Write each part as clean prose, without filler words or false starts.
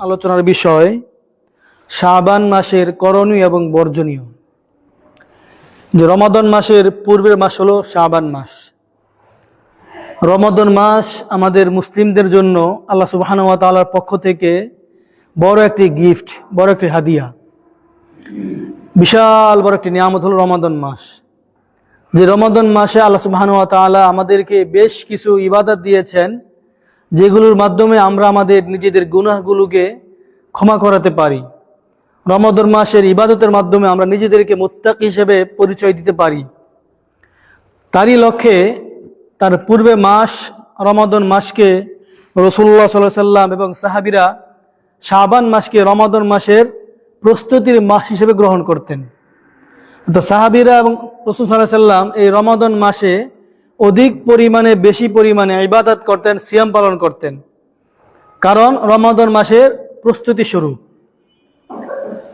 আলোচনার বিষয় শাবান মাসের করণীয় এবং বর্জনীয়। যে রমাদান মাসের পূর্বের মাস হলো শাবান মাস। রমাদান মাস আমাদের মুসলিমদের জন্য আল্লাহ সুবহানাহু ওয়া তাআলার পক্ষ থেকে বড় একটি গিফট, বড় একটি হাদিয়া, বিশাল বড় একটি নিয়ামত হলো রমাদান মাস। যে রমাদান মাসে আল্লাহ সুবহানাহু ওয়া তাআলা আমাদেরকে বেশ কিছু ইবাদত দিয়েছেন, যেগুলোর মাধ্যমে আমরা আমাদের নিজেদের গুনাহগুলোকে ক্ষমা করাতে পারি। রমাদান মাসের ইবাদতের মাধ্যমে আমরা নিজেদেরকে মুত্তাকি হিসেবে পরিচয় দিতে পারি। তারই লক্ষ্যে তার পূর্বে মাস রমাদান মাসকে রাসূলুল্লাহ সাল্লাল্লাহু আলাইহি সাল্লাম এবং সাহাবীরা শাবান মাসকে রমাদান মাসের প্রস্তুতির মাস হিসেবে গ্রহণ করতেন। তো সাহাবীরা এবং রাসূল সাল্লাল্লাহু আলাইহি সাল্লাম এই রমাদান মাসে অধিক পরিমাণে, বেশি পরিমাণে ইবাদত করতেন, সিয়াম পালন করতেন, কারণ রমাদান মাসের প্রস্তুতি শুরু।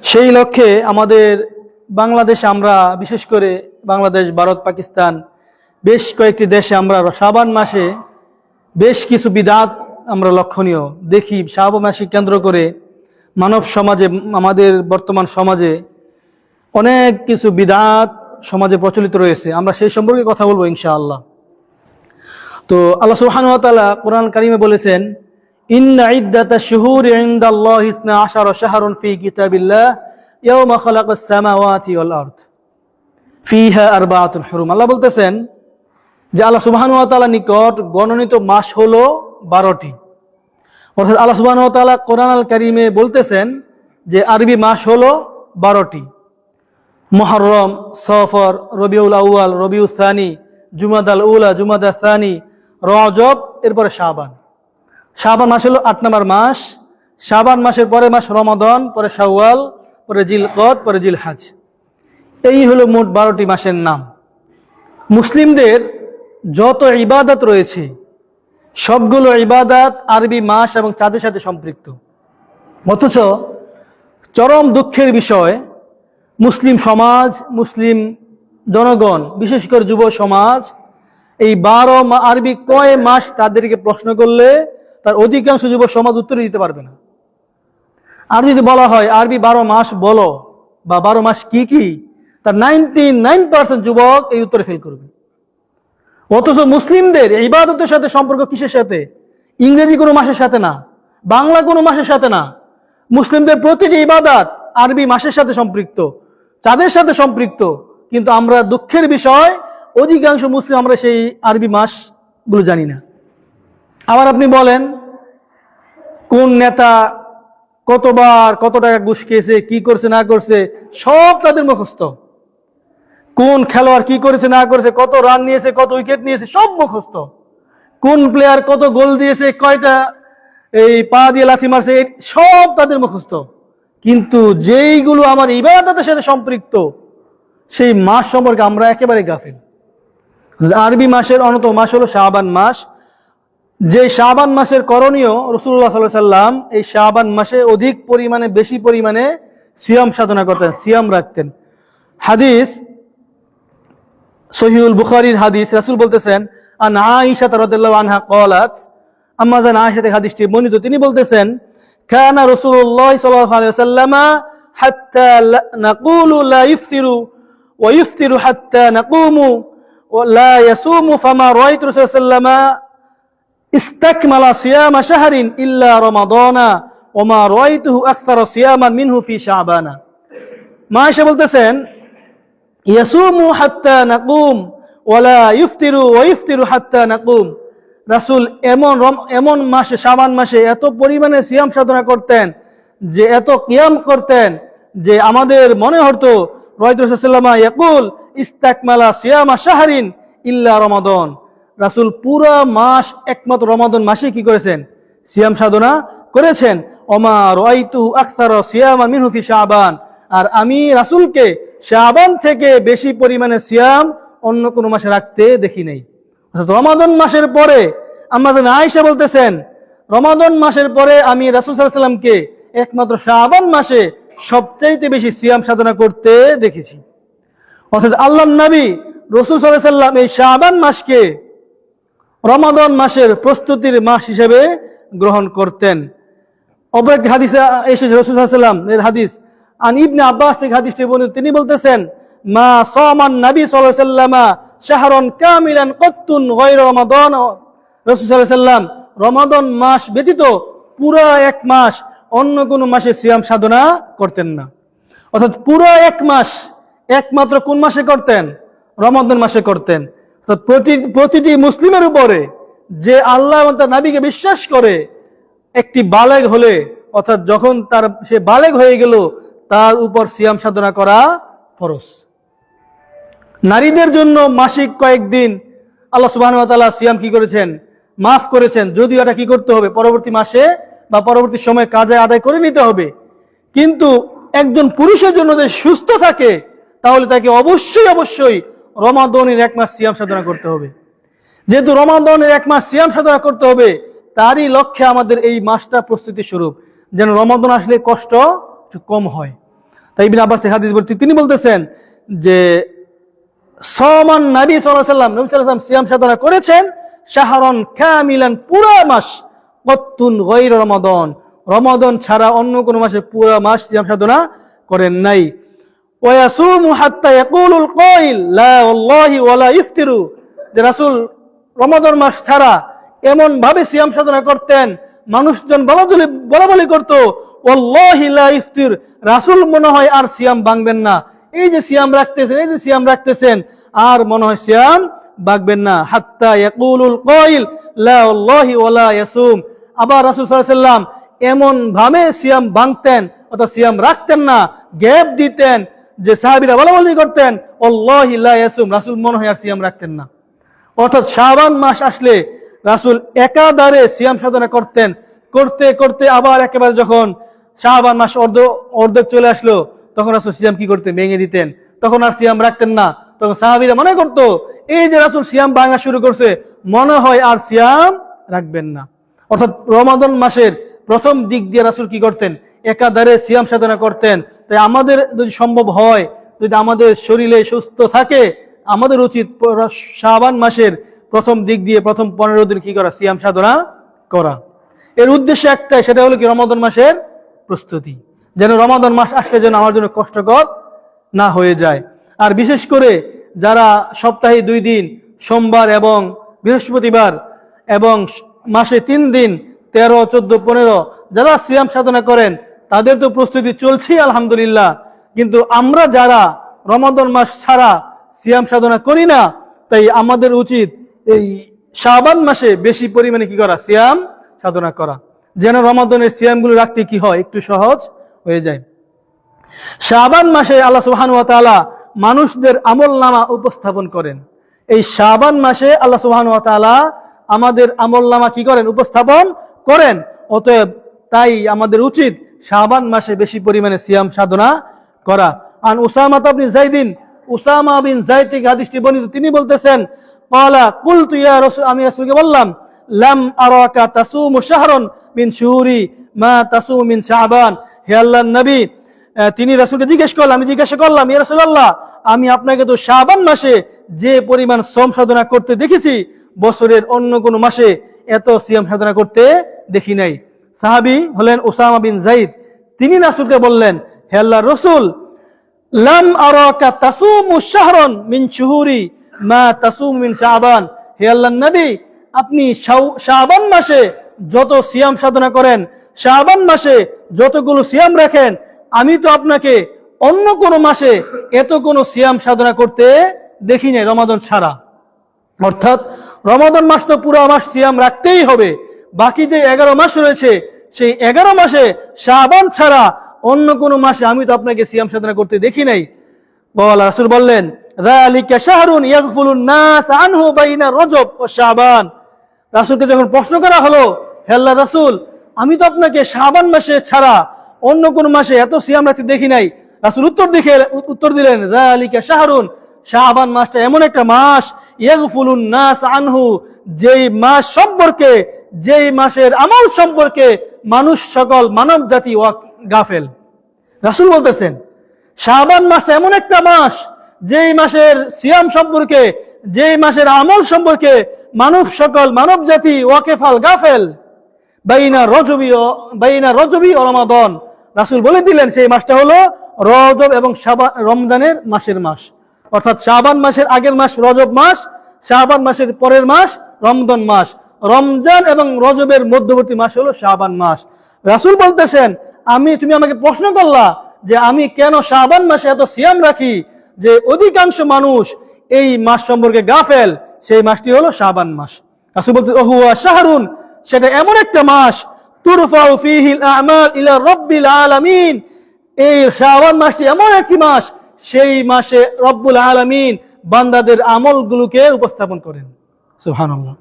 সেই লক্ষ্যে আমাদের বাংলাদেশে আমরা, বিশেষ করে বাংলাদেশ, ভারত, পাকিস্তান, বেশ কয়েকটি দেশে আমরা শাবান মাসে বেশ কিছু বিদআত আমরা লক্ষণীয় দেখি। শাবান মাসকে কেন্দ্র করে মানব সমাজে, আমাদের বর্তমান সমাজে অনেক কিছু বিদআত সমাজে প্রচলিত রয়েছে। আমরা সেই সম্পর্কে কথা বলবো ইনশাআল্লাহ। তো আল্লাহ সুবহানাহু ওয়া তাআলা কোরআন কারীমে বলেছেন, ইন্না ইদ্দাতাশ শুহুরি ইনদাল্লাহি 12 শাহরুন ফি কিতাবিল্লাহ ইয়াওমা খালাকাস সামাওয়াতি ওয়াল আরদ ফিহা আরবাআতুন হুরুম। আল্লাহ বলতেছেন যে আল্লাহ সুবহানাহু ওয়া তাআলার নিকট গণনীত মাস হলো 12টি। অর্থাৎ আল্লাহ সুবহানাহু ওয়া তাআলা কোরআন আল কারীমে বলতেছেন যে আরবি মাস হলো 12টি: মুহররম, সফর, রবিউল আউয়াল, রবিউল সানি, জুমাদাল উলা, জুমাদাল সানি, রজব, এরপরে শাবান। শাবান মাস হলো 8 নম্বর মাস। শাবান মাসের পরে মাস রমাদান, পরে শাওয়াল, পরে জিলকদ, পরে জিলহজ। এই হলো মোট 12টি মাসের নাম। মুসলিমদের যত ইবাদত রয়েছে সবগুলো ইবাদত আরবি মাস এবং চাঁদের সাথে সম্পৃক্ত। অথচ চরম দুঃখের বিষয়, মুসলিম সমাজ, মুসলিম জনগণ, বিশেষ করে যুব সমাজ, এই 12 আরবি কয় মাস তাদেরকে প্রশ্ন করলে তার অধিকাংশ যুব সমাজ উত্তর দিতে পারবে না। আর যদি বলা হয় আরবি 12 মাস বলো বা 12 মাস কি কি, তার 99% যুবক এই উত্তরে ফেল করবে। অথচ মুসলিমদের ইবাদতের সাথে সম্পর্ক কিসের সাথে? ইংরেজি কোনো মাসের সাথে না, বাংলা কোনো মাসের সাথে না। মুসলিমদের প্রতিটি ইবাদত আরবি মাসের সাথে সম্পৃক্ত, চাঁদের সাথে সম্পৃক্ত। কিন্তু আমরা দুঃখের বিষয়, অধিকাংশ মুসলিম আমরা সেই আরবি মাসগুলো জানি না। আবার আপনি বলেন কোন নেতা কতবার কত টাকা ঘুষ খেয়েছে, কি করছে না করছে, সব তাদের মুখস্থ। কোন খেলোয়াড় কি করেছে না করেছে, কত রান নিয়েছে, কত উইকেট নিয়েছে, সব মুখস্থ। কোন প্লেয়ার কত গোল দিয়েছে, কয়টা এই পা দিয়ে লাথি মারছে, সব তাদের মুখস্থ। কিন্তু যেইগুলো আমার ইবাদতের সাথে সম্পৃক্ত, সেই মাস সম্পর্কে আমরা একেবারে গাফিল। আরবি মাসের অন্যতম মাস হলো শাবান মাস। যে শাবান মাসের করণীয়, রাসূলুল্লাহ সাল্লাল্লাহু আলাইহি সাল্লাম এই শাবান মাসে অধিক পরিমাণে, বেশি পরিমাণে সিয়াম সাধনা করতেন, সিয়াম রাখতেন। হাদিস সহিহুল বুখারীর হাদিস, রাসূল বলতেছেন, আন আয়েশা রাদিয়াল্লাহু আনহা ক্বালাত, আম্মা জান আয়েশা থেকে হাদিসটি বর্ণিত, তিনি বলতেছেন, কানা রাসূলুল্লাহ সাল্লাল্লাহু আলাইহি ওয়াসাল্লাম হাত্তা নাকুলু লা ইফতিরু ওয়া ইফতিরু হাত্তা নাকুমু ওয়া লা ইয়াসুমু ফামা রাআইতু রাসূলুল্লাহ সাল্লাল্লাহু আলাইহি ওয়াসাল্লাম ইসতাকমালা সিয়ামা শাহরিন ইল্লা রমাদানা ওয়া মা রাআইতুহু আকসারা সিয়ামান মিনহু ফি শাবানা। মা আয়েশা বলতেছেন, ইয়াসুমু হাত্তা নাকুম ওয়া লা ইফতিরু ওয়া ইফতিরু হাত্তা নাকুম। রাসূল এমন মাসে, শাবান মাসে এত পরিমাণে সিয়াম সাধনা করতেন, যে এত কিয়াম করতেন, যে আমাদের মনে হতো রাসূল সাল্লাল্লাহু আলাইহি ওয়াসাল্লাম ইয়াকুল ইসতাকমালা সিয়ামা শাহরিন ইল্লা রমাদান। রাসূল পুরো মাস একমাত্র রমাদান মাসে কি করেছেন? সিয়াম সাধনা করেছেন। ওমা রাআইতুহু আকসারা সিয়ামান মিনহু ফি শাবান। আর আমি রাসূলকে শাবান থেকে বেশি পরিমাণে সিয়াম অন্য কোনো মাসে রাখতে দেখি নাই। অর্থাৎ রমাদান মাসের পরে আম্মা জান আয়েশা বলতেছেন, রমাদান মাসের পরে আমি রাসূল সাল্লাল্লাহু আলাইহি ওয়াসাল্লামকে একমাত্র শাবান মাসে সবচাইতে বেশি সিয়াম সাধনা করতে দেখেছি। অর্থাৎ আল্লাহর নবী রাসূল সাল্লাল্লাহু আলাইহি ওয়াসাল্লাম এই শাবান মাসকে রমাদান মাসের প্রস্তুতির মাস হিসেবে গ্রহণ করতেন। অপর এক হাদিসে এসেছে রাসূল সাল্লাল্লাহু আলাইহি ওয়াসাল্লাম এর হাদিস, আন ইবনে আব্বাস থেকে হাদিসটি বর্ণিত, তিনি বলতেছেন, মা সামান নবী সাল্লাল্লাহু আলাইহি ওয়াসাল্লাম শাহরান কামিলান কত্তুন গায়রা রমাদান। রাসূল সাল্লাল্লাহু আলাইহি ওয়াসাল্লাম রমাদান মাস ব্যতীত পুরো এক মাস অন্য কোন মাসে সিয়াম সাধনা করতেন না। অর্থাৎ পুরো এক মাস একমাত্র কোন মাসে করতেন? রমাদান মাসে করতেন। প্রতিটি মুসলিমের উপরে যে আল্লাহ এবং তার নবীকে বিশ্বাস করে একটি বালেগ হলে, অর্থাৎ যখন সে বালেগ হয়ে গেল, তার উপর সিয়াম সাধনা করা ফরজ। নারীদের জন্য মাসিক কয়েকদিন আল্লাহ সুবহানাহু ওয়া তাআলা সিয়াম কি করেছেন? মাফ করেছেন। যদিও এটা কি করতে হবে? পরবর্তী মাসে বা পরবর্তী সময়ে কাজে আদায় করে নিতে হবে। কিন্তু একজন পুরুষের জন্য যে সুস্থ থাকে, তাহলে তাকে অবশ্যই রমাদানের এক মাস সিয়াম সাধনা করতে হবে। যেহেতু রমাদানের এক মাস সিয়াম সাধনা করতে হবে, তারই লক্ষ্যে আমাদের এই মাসটা প্রস্তুতি স্বরূপ, যেন রমাদান আসলে কষ্ট একটু কম হয়। তাই ইবনে আব্বাস হাদিস বলতে তিনি বলতেছেন যে সামান নবী সাল্লাল্লাহু আলাইহি ওয়াসাল্লাম সিয়াম সাধনা করেছেন শাহরান কামিলান, পুরো মাস, কত্তুন গায়রা রমাদান, রমাদান ছাড়া অন্য কোন মাসে পুরো মাস সিয়াম সাধনা করেন নাই। ওয়া ইয়াসুমু হাত্তা ইয়াকুলুল কাইল লা ওয়াল্লাহি ওয়ালা ইফতিরু, যে রাসূল রমাদান মাস ছাড়া এমন ভাবে সিয়াম সাধনা করতেন, মানুষজন বলাবলি করত ওয়াল্লাহি লা ইফতির, রাসূল মনে হয় আর সিয়াম ভাঙবেন না, এই যে সিয়াম রাখতেছেন আর মনে হয় সিয়াম ভাঙবেন না। হাত্তা ইয়াকুলুল কাইল লা ওয়াল্লাহি ওয়ালা ইয়াসুম, আবার রাসূল সাল্লাল্লাহু আলাইহি ওয়াসাল্লাম এমন ভাবে সিয়াম ভাঙতেন, অর্থাৎ সিয়াম রাখতেন না, গ্যাপ দিতেন, যে সাহাবীরা বলাবলি করতেন ওয়াল্লাহি লা ইয়াসুম, রাসূল মনে হয় আর সিয়াম রাখতেন না। অর্থাৎ শাবান মাস আসলে রাসূল একাধারে সিয়াম সাধনা করতেন, করতে করতে আবার একেবারে যখন শাবান মাস অর্ধেক চলে আসলো, তখন রাসূল সিয়াম কি করতেন? ভেঙে দিতেন, তখন আর সিয়াম রাখতেন না। তখন সাহাবীরা মনে করতো এই যে রাসূল সিয়াম ভাঙা শুরু করছে, মনে হয় আর সিয়াম রাখবেন না। অর্থাৎ রমাদান মাসের প্রথম দিক দিয়ে রাসূল কি করতেন? একাধারে সিয়াম সাধনা করতেন। তাই আমাদের যদি সম্ভব হয়, যদি আমাদের শরীরে সুস্থ থাকে, আমাদের উচিত শাবান মাসের প্রথম দিক দিয়ে প্রথম 15 দিন কি করা? সিয়াম সাধনা করা। এর উদ্দেশ্য একটাই, সেটা হলো কি? রমাদান মাসের প্রস্তুতি, যেন রমাদান মাস আসলে যেন আমার জন্য কষ্টকর না হয়ে যায়। আর বিশেষ করে যারা সপ্তাহে 2 দিন সোমবার এবং বৃহস্পতিবার এবং মাসে 3 দিন 13, 14, 15 যারা সিয়াম সাধনা করেন, তাদের তো প্রস্তুতি চলছেই আলহামদুলিল্লাহ। কিন্তু আমরা যারা রমাদান মাস ছাড়া সিয়াম সাধনা করি না, তাই আমাদের উচিত এই শাবান মাসে বেশি পরিমাণে কি করা? সিয়াম সাধনা করা, যেন রমাদানের সিয়ামগুলো রাখতে কি হয়? একটু সহজ হয়ে যায়। শাবান মাসে আল্লাহ সুবহানাহু ওয়া তাআলা মানুষদের আমলনামা উপস্থাপন করেন। এই শাবান মাসে আল্লাহ সুবহানাহু ওয়া তাআলা আমাদের আমলনামা কি করেন? উপস্থাপন করেন। অতএব তাই আমাদের উচিত শাবান মাসে বেশি পরিমাণে সিয়াম সাধনা করা। আন উসামা বিন যায়েদ থেকে হাদিসটি বর্ণিত, তিনি বলতেছেন, ক্বালা কুলতু ইয়া রাসূল, আমি রাসূলকে বললাম, লাম আরাকা তাসুমু শাহরান মিন শুহুরি মা তাসুমু মিন শাবান, হে আল্লাহর নবী, তিনি রাসূলকে আমি জিজ্ঞাসা করলাম, ইয়া রাসূলুল্লাহ, আমি আপনাকে তো শাবান মাসে যে পরিমাণ সিয়াম সাধনা করতে দেখেছি, বছরের অন্য কোন মাসে এত সিয়াম সাধনা করতে দেখি নাই। সাহাবী হলেন উসামা বিন যায়েদ, তিনি রাসূলকে বললেন, হে আল্লাহর রাসূল, লাম আরাকা তাসুমু শাহরান মিন শুহুরি মা তাসুমু মিন শাবান, হে আল্লাহর নবী, আপনি শাবান মাসে যত সিয়াম সাধনা করেন, শাবান মাসে যতগুলো সিয়াম রাখেন, আমি তো আপনাকে অন্য কোন মাসে এত কোন সিয়াম সাধনা করতে দেখি নাই রমাদান ছাড়া। অর্থাৎ রমাদান মাস তো পুরো মাস সিয়াম রাখতেই হবে, বাকি যে 11 মাস রয়েছে, সেই 11 মাসে শাবান ছাড়া অন্য কোন মাসে আমি তো আপনাকে সিয়াম সাধনা করতে দেখি নাই। রাসূল বললেন, যালিকা শাহরুন ইয়াগফুলুন নাস আনহু বাইনা রজব ও শাবান। রাসূলকে যখন প্রশ্ন করা হলো, হে আল্লাহর রাসূল, আমি তো আপনাকে শাবান মাসে ছাড়া অন্য কোন মাসে এত সিয়াম রাখতে দেখি নাই। রাসূল উত্তর দিলেন, যালিকা শাহরুন, শাবান মাসটা এমন একটা মাস, ইয়াগফুলুন নাস আনহু, যেই মাস সম্পর্কে, যেই মাসের আমল সম্পর্কে সকল মানব জাতি গাফেল। রাসূল বলতেছেন, শাবান মাসটা এমন একটা মাস, যেই মাসের সিয়াম সম্পর্কে, যেই মাসের আমল সম্পর্কে সকল মানব জাতি ওয়াকেফাল, গাফেল। বাইনা রজবি ও রমাদান। রাসূল বলে দিলেন সেই মাসটা হলো রজব এবং রমজানের মাসের মাস। অর্থাৎ শাবান মাসের আগের মাস রজব মাস, শাবান মাসের পরের মাস রমজান মাস, রমজান এবং রজবের মধ্যবর্তী মাস হলো শাবান মাস। রাসূল বলতেছেন তুমি আমাকে প্রশ্ন করলা যে আমি কেন শাবান মাসে এত সিয়াম রাখি, যে অধিকাংশ মানুষ এই মাস সম্পর্কে গাফেল। সেই মাসটি হলো শাবান মাস। রাসূল বলতে হুয়া শাহরুন, সেটা এমন একটা মাস তুরফাউ ফীহিল আমাল ইলা রাব্বিল আলামিন। এই শাবান মাসটি এমন একটি মাস, সেই মাসে রব্বুল আলামিন বান্দাদের আমলগুলোকে উপস্থাপন করেন। সুবহানাল্লাহ।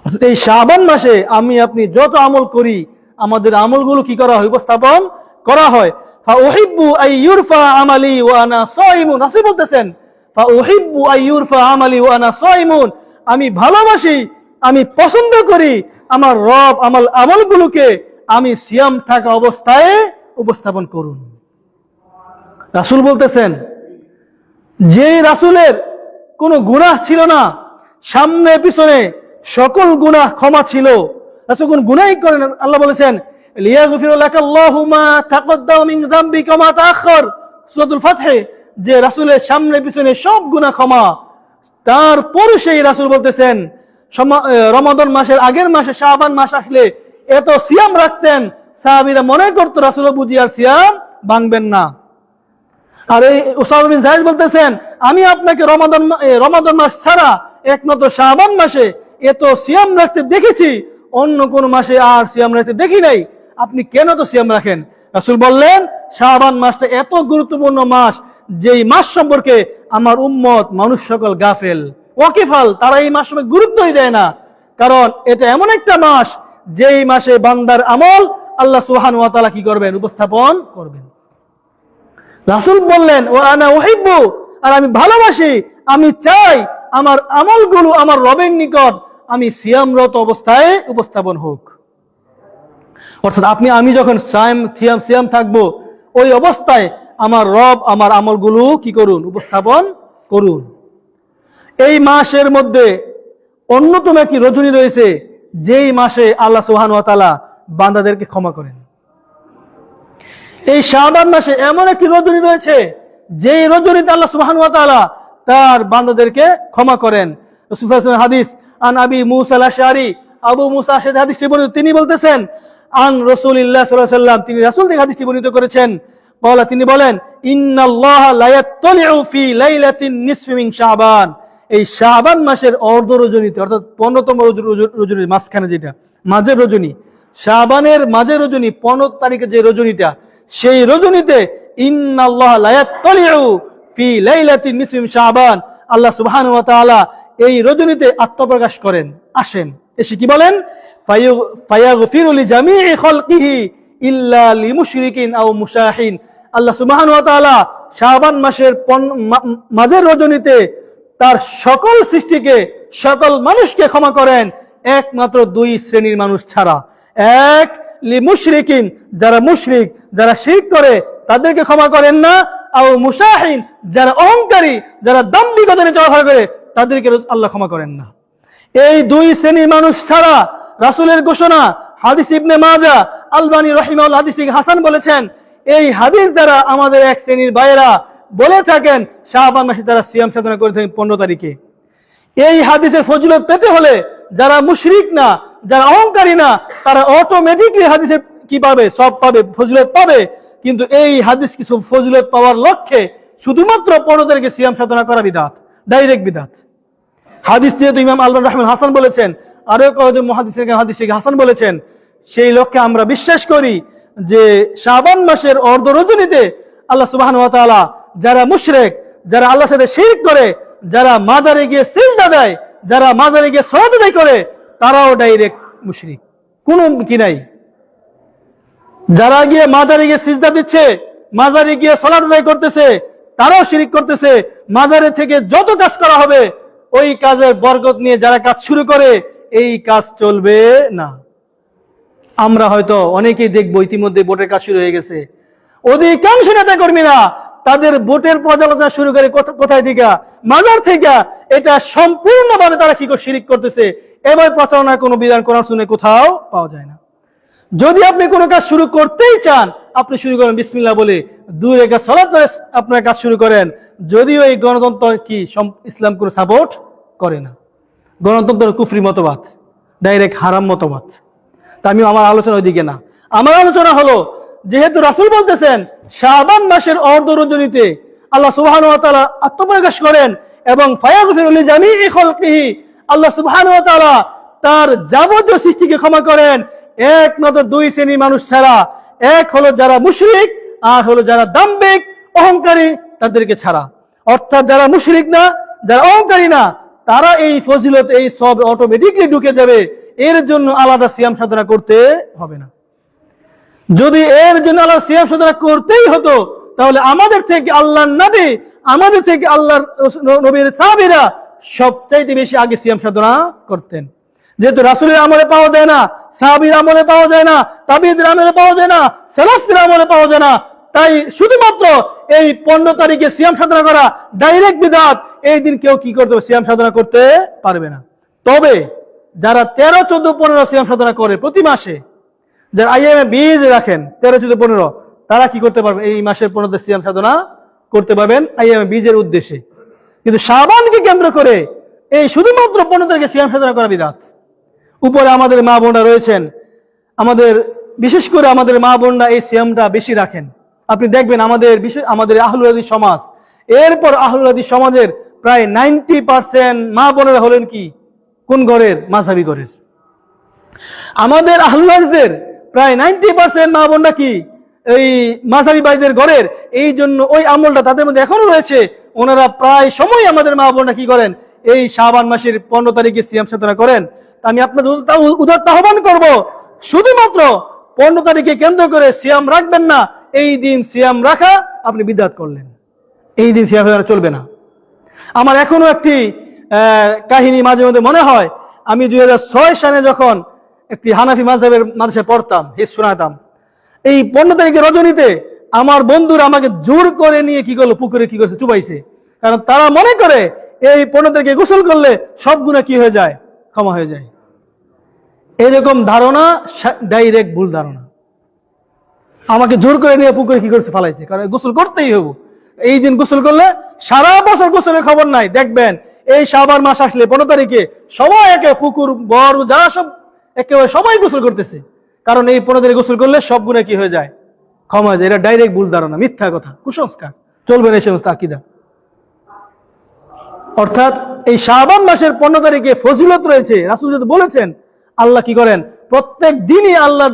অর্থাৎ এই শাবান মাসে আমি আপনি যত আমল করি, আমাদের আমলগুলো কি করা হয়? উপস্থাপন করা হয়। ফাউহিব্বু আইয়ুরফা আমালি ওয়া আনা সাইমুন। রাসূল বলতেছেন ফাউহিব্বু আইয়ুরফা আমালি ওয়া আনা সাইমুন, আমি ভালোবাসি, আমি পছন্দ করি আমার রব আমার আমলগুলোকে আমি সিয়াম থাকা অবস্থায় উপস্থাপন করুন। রাসূল বলতেছেন যে রাসূলের কোনো গুনাহ ছিল না, সামনে পিছনে সকল গুনাহ ক্ষমা ছিল, রাসূল কোন গুনাহই করেন। আল্লাহ বলেছেন লিয়াগফির লাকাল্লাহু মা তাকদ্দামা মিন যামবিকা মা তাআখার, সূরাতুল ফাতহে, যে রাসূলের সামনে পিছনে সব গুনাহ ক্ষমা। তারপর সেই রাসূল বলতেছেন রমাদান মাসের আগের মাসে শাবান মাস আসলে এত সিয়াম রাখতেন, সাহাবীরা মনে করত রাসূল বুঝি আর সিয়াম ভাঙবেন না। আর এই উসামা বিন যায়েদ বলতেছেন আমি আপনাকে রমাদান মাস ছাড়া একমাত্র শাবান মাসে এত সিয়াম রাখতে দেখেছি, অন্য কোন মাসে আর সিয়াম রাখতে দেখি নাই, আপনি কেন তো সিয়াম রাখেন? রাসূল বললেন শাবান মাসটা এত গুরুত্বপূর্ণ মাস, যেই মাস সম্পর্কে আমার উম্মত মানুষ সকল গাফেল, ওয়াকিফাল, তারা এই মাস সম্পর্কে গুরুত্বই দেয় না। কারণ এটা এমন একটা মাস যেই মাসে বান্দার আমল আল্লাহ সুবহানাহু ওয়া তাআলা কি করবেন? উপস্থাপন করবেন। রাসূল বললেন ওয়া আনা উহিব্বু, আর আমি ভালোবাসি, আমি চাই আমার আমলগুলো আমার রবের নিকট আমি সিয়ামরত অবস্থায় উপস্থাপন হোক। অর্থাৎ আমি যখন সিয়াম থাকবো, ওই অবস্থায় আমার রব আমার আমলগুলো কি করুন? উপস্থাপন করুন। এই মাসের মধ্যে অন্যতম একটি রজনী রয়েছে, যেই মাসে আল্লাহ সুবহানাহু ওয়া তাআলা বান্দাদেরকে ক্ষমা করেন। এই শাবান মাসে এমন একটি রজনী রয়েছে, যেই রজনীতে আল্লাহ সুবহানাহু ওয়া তাআলা তার বান্দাদেরকে ক্ষমা করেন। রাসূল সাল্লাল্লাহু আলাইহি ওয়াসাল্লাম হাদিস আন আবি মুসা আল-আশআরী, আবু মুসা আশআরী হাদিসটি বর্ণিত, তিনি বলতেছেন আন রাসূলিল্লাহ সাল্লাল্লাহু আলাইহি ওয়াসাল্লাম, তিনি রাসূল থেকে হাদিসটি বর্ণিত করেছেন, তিনি বলেন ইন্নাল্লাহা লা ইয়াত্তালিউ ফি লাইলাতিন নিসফি মিন শাবান, এই শাবান মাসের অর্ধ রজনীতে, অর্থাৎ 15তম রজনীর মাঝখানে, যেটা মাঝের রজনী, শাবানের মাঝের রজনী 15 তারিখে যে রজনীটা, সেই রজনীতে ইন্নাল্লাহা লা ইয়াত্তালিউ ফি লাইলাতিন নিসফি মিন শাবান, আল্লাহ সুবহানাহু ওয়া তাআলা এই রজনীতে আত্মপ্রকাশ করেন, আসেন, এসে কি বলেন? ফায়াগফিরু লিজামিই খালকিহি ইল্লা লিমুশরিকিন আও মুশাহিন। আল্লাহ সুবহানাহু ওয়া তাআলা শাবান মাসের মাঝের রজনীতে তার সকল সৃষ্টিকে, সকল মানুষকে ক্ষমা করেন, একমাত্র 2 শ্রেণীর মানুষ ছাড়া। এক, লিমুশরিকিন, যারা মুশরিক, যারা শিরক করে তাদেরকে ক্ষমা করেন না, আও মুশাহিন, যারা অহংকারী, যারা দাম্ভিকতা নিয়ে চলাফেরা করে তাদেরকে আল্লাহ ক্ষমা করেন না। এই 2 শ্রেণীর মানুষ ছাড়া রাসূলের ঘোষণা, হাদিস ইবনে মাজাহ, আলবানী রাহিমাহুল্লাহ হাদিসটিকে হাসান বলেছেন। এই হাদিস দ্বারা আমাদের এক শ্রেণীর ভাইয়েরা বলে থাকেন শাবান মাসে তারা সিয়াম সাধনা করে থাকেন 15 তারিখে। এই হাদিসের ফজিলত পেতে হলে যারা মুশরিক না, যারা অহংকারী না, তারা অটোমেটিকলি হাদিসে কি পাবে? সব পাবে, ফজিলত পাবে। কিন্তু এই হাদিস কিছু ফজিলত পাওয়ার লক্ষ্যে শুধুমাত্র 15 তারিখে সিয়াম সাধনা করা বিদআত, ডাইরেক্ট বিদআত। হাদিস যেহেতু ইমাম আলবানী রাহিমাহুল্লাহ হাসান বলেছেন, আরো কয়েকজন মুহাদ্দিসিন হাদিসটিকে হাসান বলেছেন, সেই লক্ষ্যে আমরা বিশ্বাস করি যে শাবান মাসের অর্ধ রজনীতে আল্লাহ সুবহানাহু ওয়া তাআলা যারা মুশরিক, যারা আল্লাহর সাথে শিরক করে, যারা মাজারে গিয়ে সিজদা দেয়, যারা মাজারে গিয়ে সালাত আদায় করে, তারাও ডাইরেক্ট মুশরিক, কোনো কি নাই। যারা গিয়ে মাজারে গিয়ে সিজদা দিচ্ছে, মাজারে গিয়ে সালাত আদায় করতেছে, তারাও শিরক করতেছে। মাজারে থেকে যত কাজ করা হবে, ওই কাজের বরকত নিয়ে যারা কাজ শুরু করে, এই কাজ চলবে না। আমরা হয়তো অনেকেই দেখবো ইতিমধ্যে ভোটের কাজ শুরু হয়ে গেছে, অধিকাংশ নেতা কর্মীরা তাদের ভোটের পর্যালোচনা শুরু করে কোথায় থেকে? মাজার থেকে। এটা সম্পূর্ণভাবে তারা কি করে শিরক করতেছে। এবার প্রচারণার কোনো বিধান কোরআন শুনে কোথাও পাওয়া যায় না। যদি আপনি কোনো কাজ শুরু করতেই চান, আপনি শুরু করেন বিসমিল্লাহ বলে, 2 রাকাত সালাত পড়ে আপনার কাজ শুরু করেন। যদিও এই গণতন্ত্র কি ইসলাম কোনো সাপোর্ট করে না, গণতন্ত্র কুফরি মতবাদ, ডাইরেক্ট হারাম মতবাদ। তা আমি আমার আলোচনা ওইদিকে না, আমার আলোচনা হলো যেহেতু রাসূল বলতেছেন শাবান মাসের অর্ধ রজনীতে আল্লাহ সুবহানাহু ওয়া তাআলা আত্মপ্রকাশ করেন এবং ফায়াগফিরু লিজামিই খালকিহি, আল্লাহ সুবহানাহু ওয়া তাআলা তার যাবতীয় সৃষ্টিকে ক্ষমা করেন একমাত্র 2 শ্রেণী মানুষ ছাড়া, এক হলো যারা মুশরিক আর হলো যারা দাম্ভিক অহংকারী তাদেরকে ছাড়া। অর্থাৎ যারা মুশরিক না, যারা অহংকারী না, তারা এই ফজিলত এই সব অটোমেটিকলি ঢুকে যাবে। এর জন্য আলাদা সিয়াম সাধনা করতে হবে না। যদি এর জন্য আলাদা সিয়াম সাধনা করতেই হতো তাহলে আমাদের থেকে আল্লাহর নবী, আমাদের থেকে আল্লাহর নবীর সাহাবীরা সবচাইতে বেশি আগে সিয়াম সাধনা করতেন। যেহেতু রাসূলের আমলে পাওয়া যায় না, সাহাবীর আমলে পাওয়া যায় না, তাবিঈদের আমলে পাওয়া যায় না, সালাফের আমলে পাওয়া যায় না, তাই শুধুমাত্র এই 15 তারিখে সিয়াম সাধনা করা ডাইরেক্ট বিদআত। এই দিন কেউ কি করতে পারবে? সিয়াম সাধনা করতে পারবে না। তবে যারা 13, 14, 15 সিয়াম সাধনা করে প্রতি মাসে, যারা আইএমএ বীজ রাখেন 13, 14, 15, তারা কি করতে পারবে? এই মাসের 15 সিয়াম সাধনা করতে পারবেন আইএমএ বীজের উদ্দেশ্যে। কিন্তু শাবানকে কেন্দ্র করে এই শুধুমাত্র 15 তারিখে সিয়াম সাধনা করা বিদআত। উপরে আমাদের মা বোনরা রয়েছেন, আমাদের বিশেষ করে আমাদের মা বোনরা এই সিয়ামটা বেশি রাখেন। আপনি দেখবেন আমাদের আহলুল হাদিস সমাজ, এরপর আহলুল হাদিস সমাজের প্রায় 90% মা বোনেরা হলেন কি কোন ঘরের? মাযহাবী ঘরের। আমাদের আহলুল হাদিসের প্রায় 90% মা বোনরা কি এই মাযহাবী ভাইদের ঘরের। এই জন্য ওই আমলটা তাদের মধ্যে এখনো রয়েছে। ওনারা প্রায় সময় আমাদের মা বোনরা কি করেন? এই শাবান মাসের 15 তারিখে সিয়াম সাধনা করেন। আমি আপনাদের উদাত্ত আহ্বান করব, শুধুমাত্র 15 তারিখে কেন্দ্র করে সিয়াম রাখবেন না। এই দিন সিয়াম রাখা আপনি বিদআত করলেন, এই দিন সিয়াম রাখা চলবে না। আমার এখনো একটি কাহিনী মাঝে মধ্যে মনে হয়। আমি 2006 সালে যখন একটি হানাফি মাযহাবের মাদ্রাসায় পড়তাম, হিস শোনাতাম, এই 15 তারিখে রজনীতে আমার বন্ধুরা আমাকে জোর করে নিয়ে কি করলো? পুকুরে কি করছে? চুবাইছে। কারণ তারা মনে করে এই 15 তারিখে গোসল করলে সব গুনাহ কি হয়ে যায়? ক্ষমা হয়ে যায়। এরকম ধারণা ডাইরেক্ট ভুল ধারণা। আমাকে জোর করে নিয়ে পুকুরে কি করছে? ফালাইছে। কারণ গোসল করতেই হবে। এই দিন গোসল করলে সারা বছর গোসলের খবর নাই। দেখবেন এই শাবান মাস আসলে 15 তারিখে সবাই একে পুকুর বড় যারা সব একেবারে সবাই গোসল করতেছে। কারণ এই 15 তারিখে গোসল করলে সব গুনাহ কি হয়ে যায়? ক্ষমা হয়ে যায়। এটা ডাইরেক্ট ভুল ধারণা, মিথ্যা কথা, কুসংস্কার। চলবে না এই সমস্ত আকীদা। অর্থাৎ এই শাবান মাসের 15 তারিখে ফজিলত রয়েছে। রাসূল যেহেতু বলেছেন, আল্লাহ কি করেন? প্রত্যেক দিনই আল্লাহ,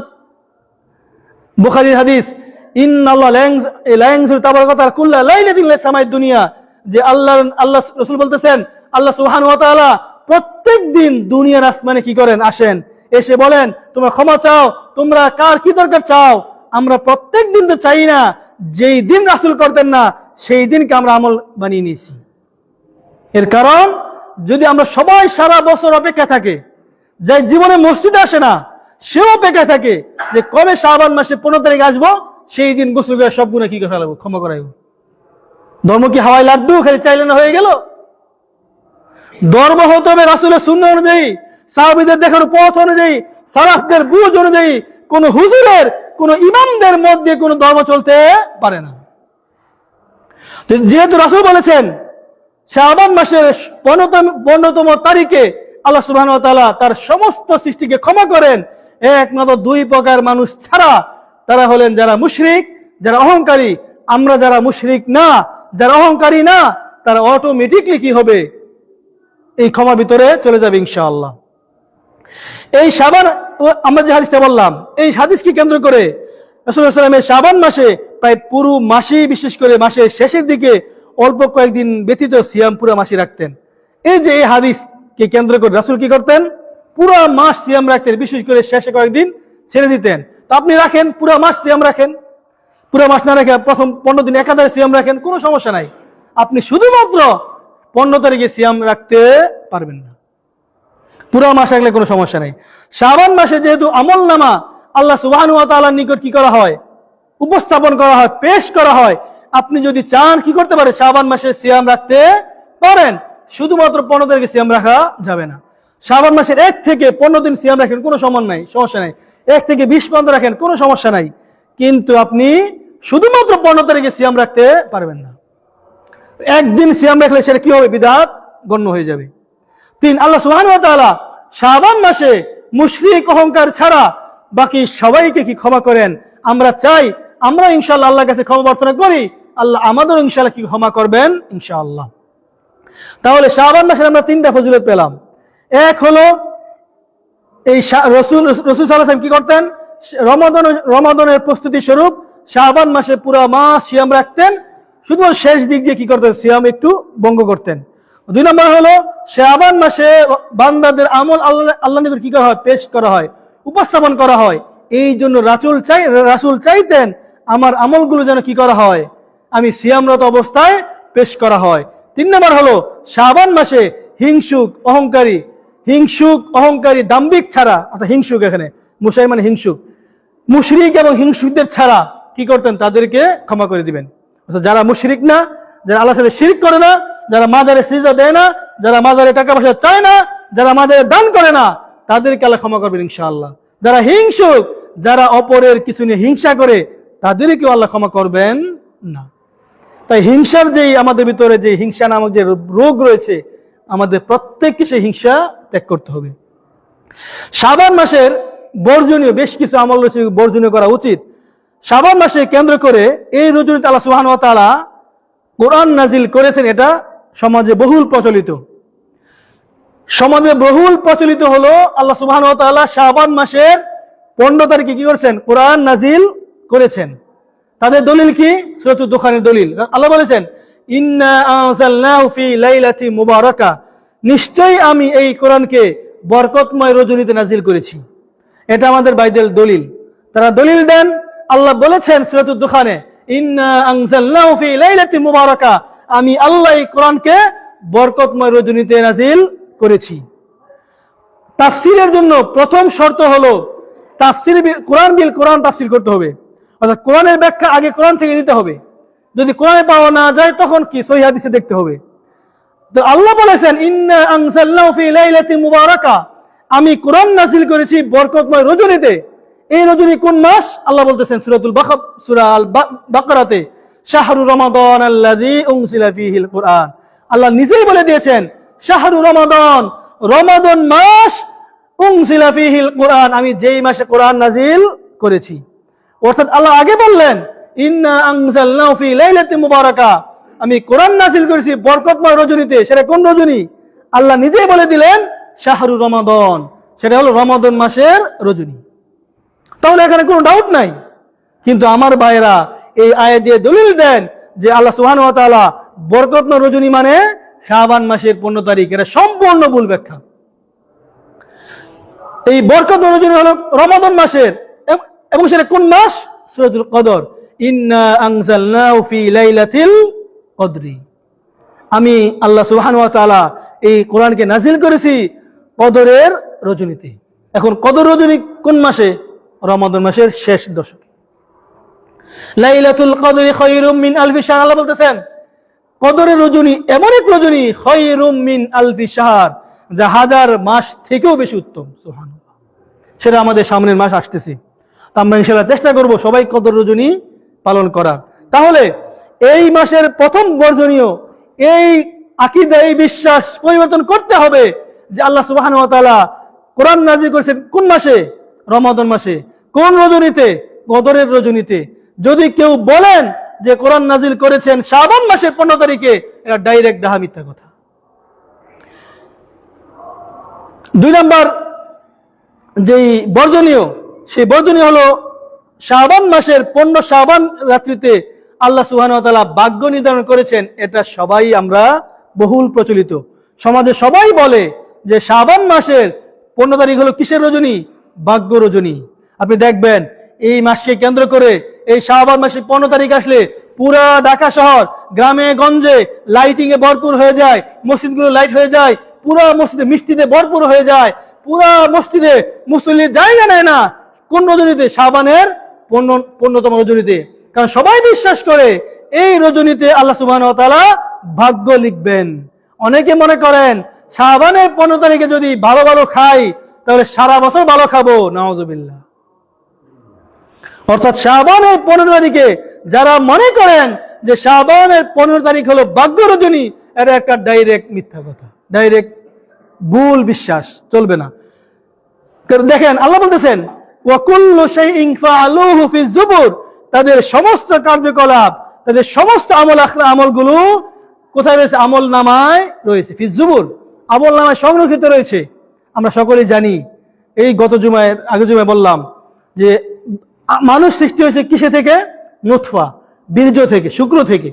বুখারীর হাদিস, ইন্নাল্লাহ লা ইয়ানজুরু তাবারাকা ওয়া তাআলা কুল্লা লাইলাতিন ইলা সামাইদ দুনিয়া, যে আল্লাহ রাসূল বলতেছেন আল্লাহ সুবহানাহু ওয়া তাআলা প্রত্যেক দিন দুনিয়ার আসমানে কি করেন? আসেন, এসে বলেন তোমরা ক্ষমা চাও, তোমরা কার কি দরকার চাও। আমরা প্রত্যেক দিন তো চাই না, যেই দিন রাসূল করতেন না সেই দিনকে আমরা আমল বানিয়ে নিয়েছি। এর কারণ যদি আমরা সবাই সারা বছর অপেক্ষা থাকে, যাই জীবনে মসজিদে আসে না সেও অপেক্ষা থাকে যে কবে শাবান মাসে 15 তারিখ আসবো, সেই দিন গোসল করে সব গুনাহ কি করে ফেলাবো? ক্ষমা করাইবো। ধর্ম কি হাওয়াই লাড্ডু খালি চাইলে না হয়ে গেল? ধর্ম হতে হবে রাসূলের সুন্নাহ অনুযায়ী, সাহাবীদের দেখানো পথ অনুযায়ী, সালাফদের বুঝ অনুযায়ী। কোন হুজুরের, কোন ইমামদের মধ্যে কোন ধর্ম চলতে পারে না। যেহেতু রাসূল বলেছেন শাবান মাসের 15তম তারিখে আল্লাহ সুবহানাহু ওয়া তাআলা তার সমস্ত সৃষ্টিকে ক্ষমা করেন একমাত্র 2 প্রকার মানুষ ছাড়া। তারা হলেন যারা মুশরিক, যারা অহংকারী। আমরা যারা মুশরিক না, যারা অহংকারী না, তারা অটোমেটিকলি কি হবে? এই ক্ষমার ভিতরে চলে যাবে ইনশাআল্লাহ। এই শাবান, আমরা যে হাদিসটা বললাম, এই হাদিসকে কেন্দ্র করে রাসূলুল্লাহ সাল্লাল্লাহু আলাইহি ওয়াসাল্লাম শাবান মাসে প্রায় পুরো মাসেই, বিশেষ করে মাসের শেষের দিকে অল্প কয়েকদিন ব্যতীত সিয়াম পুরো মাসে রাখতেন। এই যে এই হাদিসকে কেন্দ্র করে রাসূল কি করতেন? পুরো মাস সিয়াম রাখতেন, বিশেষ করে শেষে কয়েকদিন ছেড়ে দিতেন। তো আপনি রাখেন, পুরো মাস সিয়াম রাখেন। পুরো মাস না রেখে প্রথম 15 দিন একাধারে সিয়াম রাখেন, কোনো সমস্যা নাই। আপনি শুধুমাত্র 15 তারিখে সিয়াম রাখতে পারবেন না। পুরো মাস রাখলে কোনো সমস্যা নাই। শাবান মাসে যেহেতু আমলনামা আল্লাহ সুবহানাহু ওয়া তাআলার নিকট কি করা হয়? উপস্থাপন করা হয়, পেশ করা হয়। আপনি যদি চান কি করতে পারেন? শাবান মাসে সিয়াম রাখতে পারেন। শুধুমাত্র 15 তারিখে সিয়াম রাখা যাবে না। শাবান মাসের 1 থেকে 15 দিন সিয়াম রাখেন, কোনো সমস্যা নাই। 1 থেকে 20 পর্যন্ত রাখেন, কোনো সমস্যা নাই, কিন্তু আপনি শুধুমাত্র 15 তারিখে সিয়াম রাখতে পারবেন না। একদিন সিয়াম রাখলে সেটা কি হবে? বিদআত গণ্য হয়ে যাবে। 3, আল্লাহ সুবহানাহু ওয়া তাআলা শাবান মাসে মুশরিক অহংকার ছাড়া বাকি সবাইকে কি ক্ষমা করেন। আমরা চাই আমরা ইনশাআল্লাহ আল্লাহর কাছে ক্ষমা প্রার্থনা করি, আল্লাহ আমাদের ইনশাআল্লাহ কি ক্ষমা করবেন ইনশাআল্লাহ। তাহলে শাবান মাসে আমরা 3টা ফজিলত পেলাম। এক হলো এই রাসূল সাল্লাল্লাহু আলাইহি ওয়াসাল্লাম কি করতেন? রমাদানের প্রস্তুতি স্বরূপ শাবান মাসে পুরো মাস সিয়াম রাখতেন, শুধু শেষ দিক দিয়ে কি করতেন? সিয়াম একটু ভঙ্গ করতেন। 2 নম্বর হলো শাবান মাসে বান্দাদের আমল আল্লাহর নিকট কি করা হয়? পেশ করা হয়, উপস্থাপন করা হয়। এই জন্য রাসূল চাইতেন আমার আমলগুলো যেন কি করা হয়? আমি সিয়ামরত অবস্থায় পেশ করা হয়। 3 নম্বর হলো শাবান মাসে হিংসুক অহংকারী দাম্ভিক ছাড়া, অর্থাৎ হিংসুক, এখানে মুশাই মানে হিংসুক, মুশরিক এবং হিংসুকদের ছাড়া কি করতেন? তাদেরকে ক্ষমা করে দিবেন। অর্থাৎ যারা মুশরিক না, যারা আল্লাহর সাথে শিরক করে না, যারা মাজারে সিজদা দেয় না, যারা মাজারে টাকা পয়সা চায় না, যারা মাজারে দান করে না, তাদেরকে আল্লাহ ক্ষমা করবেন ইনশাআল্লাহ। যারা হিংসুক, যারা অপরের কিছু নিয়ে হিংসা করে, তাদেরকেও আল্লাহ ক্ষমা করবেন না। তাই হিংসার যে আমাদের ভিতরে যে হিংসা নামক যে রোগ রয়েছে, আমাদের প্রত্যেককে সেই হিংসা ত্যাগ করতে হবে। শাবান মাসের বর্জনীয় বেশ কিছু আমল রয়েছে, বর্জনীয় করা উচিত। শাবান মাসে কেন্দ্র করে এই রজনীতে আল্লাহ সুবহানাহু ওয়া তাআলা কোরআন নাজিল করেছেন। এটা সমাজে বহুল প্রচলিত হলো আল্লাহ সুবহানাহু ওয়া তাআলা শাবান মাসের 15 তারিখে কি করেছেন? কোরআন নাজিল করেছেন। তাদের দলিল কি? সূরাতুদ দুখানের দলিল। আল্লাহ বলেছেন, ইন্না আনজালনাহু ফি লাইলাতি মুবারাকা, নিশ্চয়ই আমি এই কোরআনকে বরকতময় রজনীতে নাজিল করেছি। এটা আমাদের বাইবেল দলিল। তারা দলিল দেন, আল্লাহ বলেছেন সূরাতুদ দুখানে, ইন্না আনজালনাহু ফি লাইলাতি মুবারাকা, আমি আল্লাহ এই কোরআনকে বরকতময় রজনীতে নাজিল করেছি। তাফসীরের জন্য প্রথম শর্ত হলো কোরআন তাফসীর করতে হবে, অর্থাৎ কোরআনের ব্যাখ্যা আগে কোরআন থেকে দিতে হবে। যদি কোরআনে পাওয়া না যায় তখন কি? সহিহ হাদিসে দেখতে হবে। তো আল্লাহ বলেছেন, ইন্না আনজালনাহু ফি লাইলাতি মুবারাকা, আমি কোরআন নাযিল করেছি বরকতময় রজনীতে। এই রজনী কোন মাস? আল্লাহ বলতেছেন সূরা আল বাকারাতে, শাহরু রমাদান আল্লাযী উনজিলা ফীহিল কুরআন। আল্লাহ নিজেই বলে দিয়েছেন, শাহরু রমাদান মাস, উনজিলা ফীহিল কুরআন, আমি যেই মাসে কোরআন নাযিল করেছি। অর্থাৎ আল্লাহ আগে বললেন, ইন্না আনজালনাহু ফি লাইলাতি মুবারাকা, আমি কোরআন নাযিল করেছি বরকতময় রজনীতে। সেটা কোন রজনী? আল্লাহ নিজেই বলে দিলেন শাহরু রমাদান, সেটা হলো রমাদান মাসের রজনী। তাহলে এখানে কোনো ডাউট নাই। কিন্তু আমার ভাইয়েরা এই আয়াত দিয়ে দলিল দেন যে আল্লাহ সুবহানাহু ওয়া তাআলা বরকতময় রজনী মানে শাবান মাসের 15 তারিখ। এটা সম্পূর্ণ ভুল ব্যাখ্যা। এই বরকতময় রজনী হলো রমাদান মাসের, এবং সেটা কোন মাস? সূরাতুল কদর, ইন্না আনজালনাহু ফি লাইলাতিল কদরি, আমি আল্লাহ সুবহানাহু ওয়া তাআলা এই কোরআনকে নাযিল করেছি কদরের রজনীতে। এখন কদর রজনী কোন মাসে? রমাদান মাসের শেষ দশকে। লাইলাতুল কদরি খায়রুম মিন আলফি শাহর, আল্লাহ বলতেছেন কদরের রজনী এমন এক রজনী, খায়রুম মিন আলফি শাহর, যা হাজার মাস থেকেও বেশি উত্তম। সুবহানাল্লাহ। সেটা আমাদের সামনের মাস আসতেছে, আমরা ইনশাআল্লাহ চেষ্টা করব সবাই কদর রজনী পালন করার। তাহলে এই মাসের প্রথম বর্জনীয় এই আকীদা, এই বিশ্বাস পরিবর্তন করতে হবে যে আল্লাহ সুবহানাহু ওয়া তাআলা কোরআন নাযিল করেছেন কোন মাসে? রমাদান মাসে। কোন রজনীতে? কদরের রজনীতে। যদি কেউ বলেন যে কোরআন নাযিল করেছেন শাবান মাসের 15 তারিখে, এটা ডাইরেক্ট ডাহা মিথ্যা কথা। 2 নম্বর যেই বর্জনীয়, সেই বর্জনীয় হলো শাবান মাসের 15 শাবান রাত্রিতে আল্লাহ সুবহানাহু ওয়া তাআলা ভাগ্য নির্ধারণ করেছেন। এটা সবাই আমরা বহুল প্রচলিত, সমাজে সবাই বলে যে শাবান মাসের 15 তারিখ হলো কিসের রজনী? ভাগ্য রজনী। আপনি দেখবেন এই মাসকে কেন্দ্র করে এই শাবান মাসের 15 তারিখ আসলে পুরা ঢাকা শহর গ্রামে গঞ্জে লাইটিং এ ভরপুর হয়ে যায়, মসজিদগুলো লাইট হয়ে যায়, পুরা মসজিদে মিষ্টিতে ভরপুর হয়ে যায়, পুরা মসজিদে মুসল্লির জায়গা নেয় না। কোন রজনীতে? শাবানের 15তম রজনীতে। কারণ সবাই বিশ্বাস করে এই রজনীতে আল্লাহ সুবহানাহু ওয়া তাআলা ভাগ্য লিখবেন। অনেকে মনে করেন শাবানের 15 তারিখে যদি ভালো ভালো খাই তাহলে সারা বছর ভালো খাবো। নাউযুবিল্লাহ। অর্থাৎ শাবানের 15 তারিখে যারা মনে করেন যে শাবানের 15 তারিখ হলো ভাগ্য রজনী, এটা একটা ডাইরেক্ট মিথ্যা কথা, ডাইরেক্ট ভুল বিশ্বাস, চলবে না। দেখেন আল্লাহ বলতেছেন ওয়া কুল্লু শাইইন ফাআলুহু ফি যুবুর, তাদের সমস্ত কার্যকলাপ, তাদের সমস্ত আমলগুলো কোথায় রয়েছে? আমল নামায় রয়েছে, ফি যুবুর, আমল নামায় সংরক্ষিত রয়েছে। আমরা সকলেই জানি, এই গত জুমায় আগে জুমায় বললাম যে মানুষ সৃষ্টি হয়েছে কিসে থেকে? নুতফা, বীর্য থেকে, শুক্র থেকে।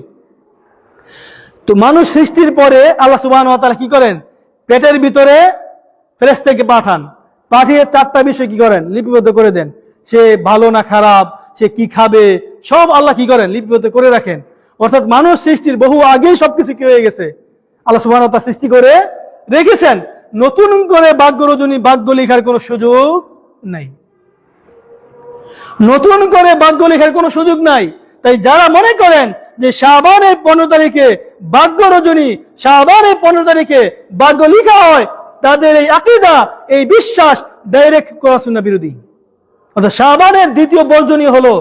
তো মানুষ সৃষ্টির পরে আল্লাহ সুবহানাহু ওয়া তাআলা কি করেন? পেটের ভিতরে ফেরেশতাকে পাঠান, পাঠিয়ে 4টা বিষয় কি করেন? লিপিবদ্ধ করে দেন। সে ভালো না খারাপ, সে কি খাবে, সব আল্লাহ কি করেন? লিপিবদ্ধ করে রাখেন। অর্থাৎ মানুষ সৃষ্টির বহু আগেই সবকিছু কি হয়ে গেছে? আল্লাহ সুবহানাহু ওয়া তাআলা সৃষ্টি করে রেখেছেন। নতুন করে ভাগ্য রজনী, ভাগ্য লেখার কোনো সুযোগ নাই, নতুন করে ভাগ্য লেখার কোনো সুযোগ নাই। তাই যারা মনে করেন যে শাবানের 15 তারিখে ভাগ্য রজনী, শাবানের 15 তারিখে ভাগ্য লেখা হয়, তাদের এই আকীদা, এই বিশ্বাস ডাইরেক্ট কোরআন সুন্নাহ বিরোধী। অর্থাৎ শাবানের দ্বিতীয় বর্জনীয় হলো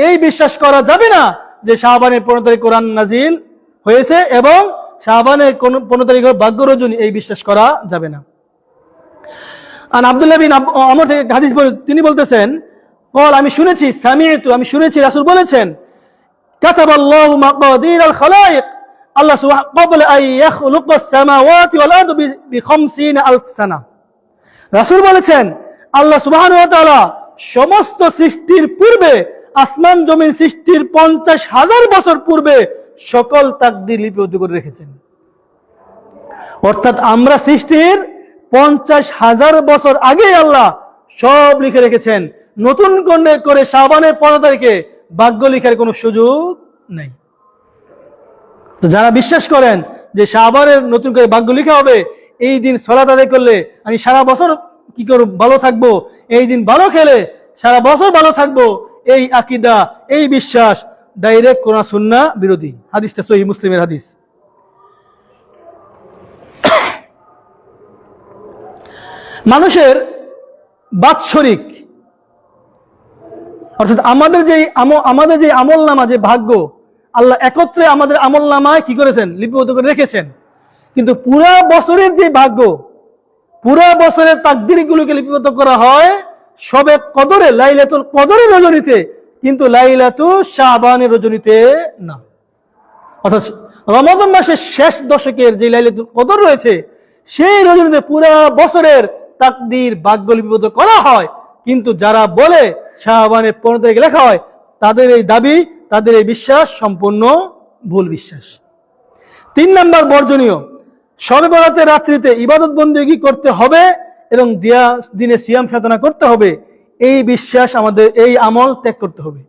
এই বিশ্বাস করা যাবে না যে শাবানের 15 তারিখ কোরআন নাজিল হয়েছে এবং শাবানের 15 তারিখ ভাগ্য রজনী, এই বিশ্বাস করা যাবে না। আর আব্দুল্লাহ বিন আমর থেকে হাদিস, তিনি বলতেছেন কল, আমি শুনেছি, সামিআতু, আমি শুনেছি রাসূল বলেছেন কাতাবাল্লাহু মাকাদিরাল খালায়েক, আল্লাহ সুবহানাহু ক্বাবলা আন ইয়াখলুকাস সামাওয়াতি ওয়াল আরদ বি50,000 সানা। রাসূল বলেছেন আল্লাহ সুবহানাহু ওয়া তাআলা সমস্ত সৃষ্টির পূর্বে, আসমান জমিন সৃষ্টির 50,000 বছর পূর্বে সকল তাকদীর লিপিবদ্ধ করে রেখেছেন। অর্থাৎ আমরা সৃষ্টির 50,000 বছর আগে আল্লাহ সব লিখে রেখেছেন। নতুন করে শাবানের 15 তারিখে ভাগ্য লেখার কোনো সুযোগ নেই। তো যারা বিশ্বাস করেন যে শাবানের নতুন করে ভাগ্য লেখা হবে, এই দিন সালাত আদায় করলে আমি সারা বছর কি করব? ভালো থাকবো, এই দিন ভালো খেলে সারা বছর ভালো থাকবো, এই আকীদা, এই বিশ্বাস ডাইরেক্ট কোরআন সুন্নাহ বিরোধী। হাদিসটা সহিহ মুসলিমের হাদিস। মানুষের বাৎসরিক, অর্থাৎ আমাদের যে আমল নামা, যে ভাগ্য, আল্লাহ একত্রে আমাদের আমল নামায় কি করেছেন? লিপিবদ্ধ করে রেখেছেন। কিন্তু পুরা বছরের যে ভাগ্য, পুরা বছরের তাকদীরগুলোকে লিপিবদ্ধ করা হয় শবে কদরে, লাইলাতুল কদরের রজনীতে, কিন্তু লাইলাতুল শাবানের রজনীতে না। অর্থাৎ রমাদান মাসের শেষ দশকের যে লাইলাতুল কদর রয়েছে, সেই রজনীতে পুরা বছরের তাকদীর ভাগ্য লিপিবদ্ধ করা হয়। কিন্তু যারা বলে শাবানের 15 তারিখে লেখা হয়, তাদের এই দাবি, তাদের এই বিশ্বাস সম্পূর্ণ ভুল বিশ্বাস। 3 নম্বর বর্জনীয়, শবে বরাতের রাত্রিতে ইবাদত বন্দেগী করতে হবে এবং দিনে সিয়াম সাধনা করতে হবে, এই বিশ্বাস, আমাদের এই আমল ত্যাগ করতে হবে।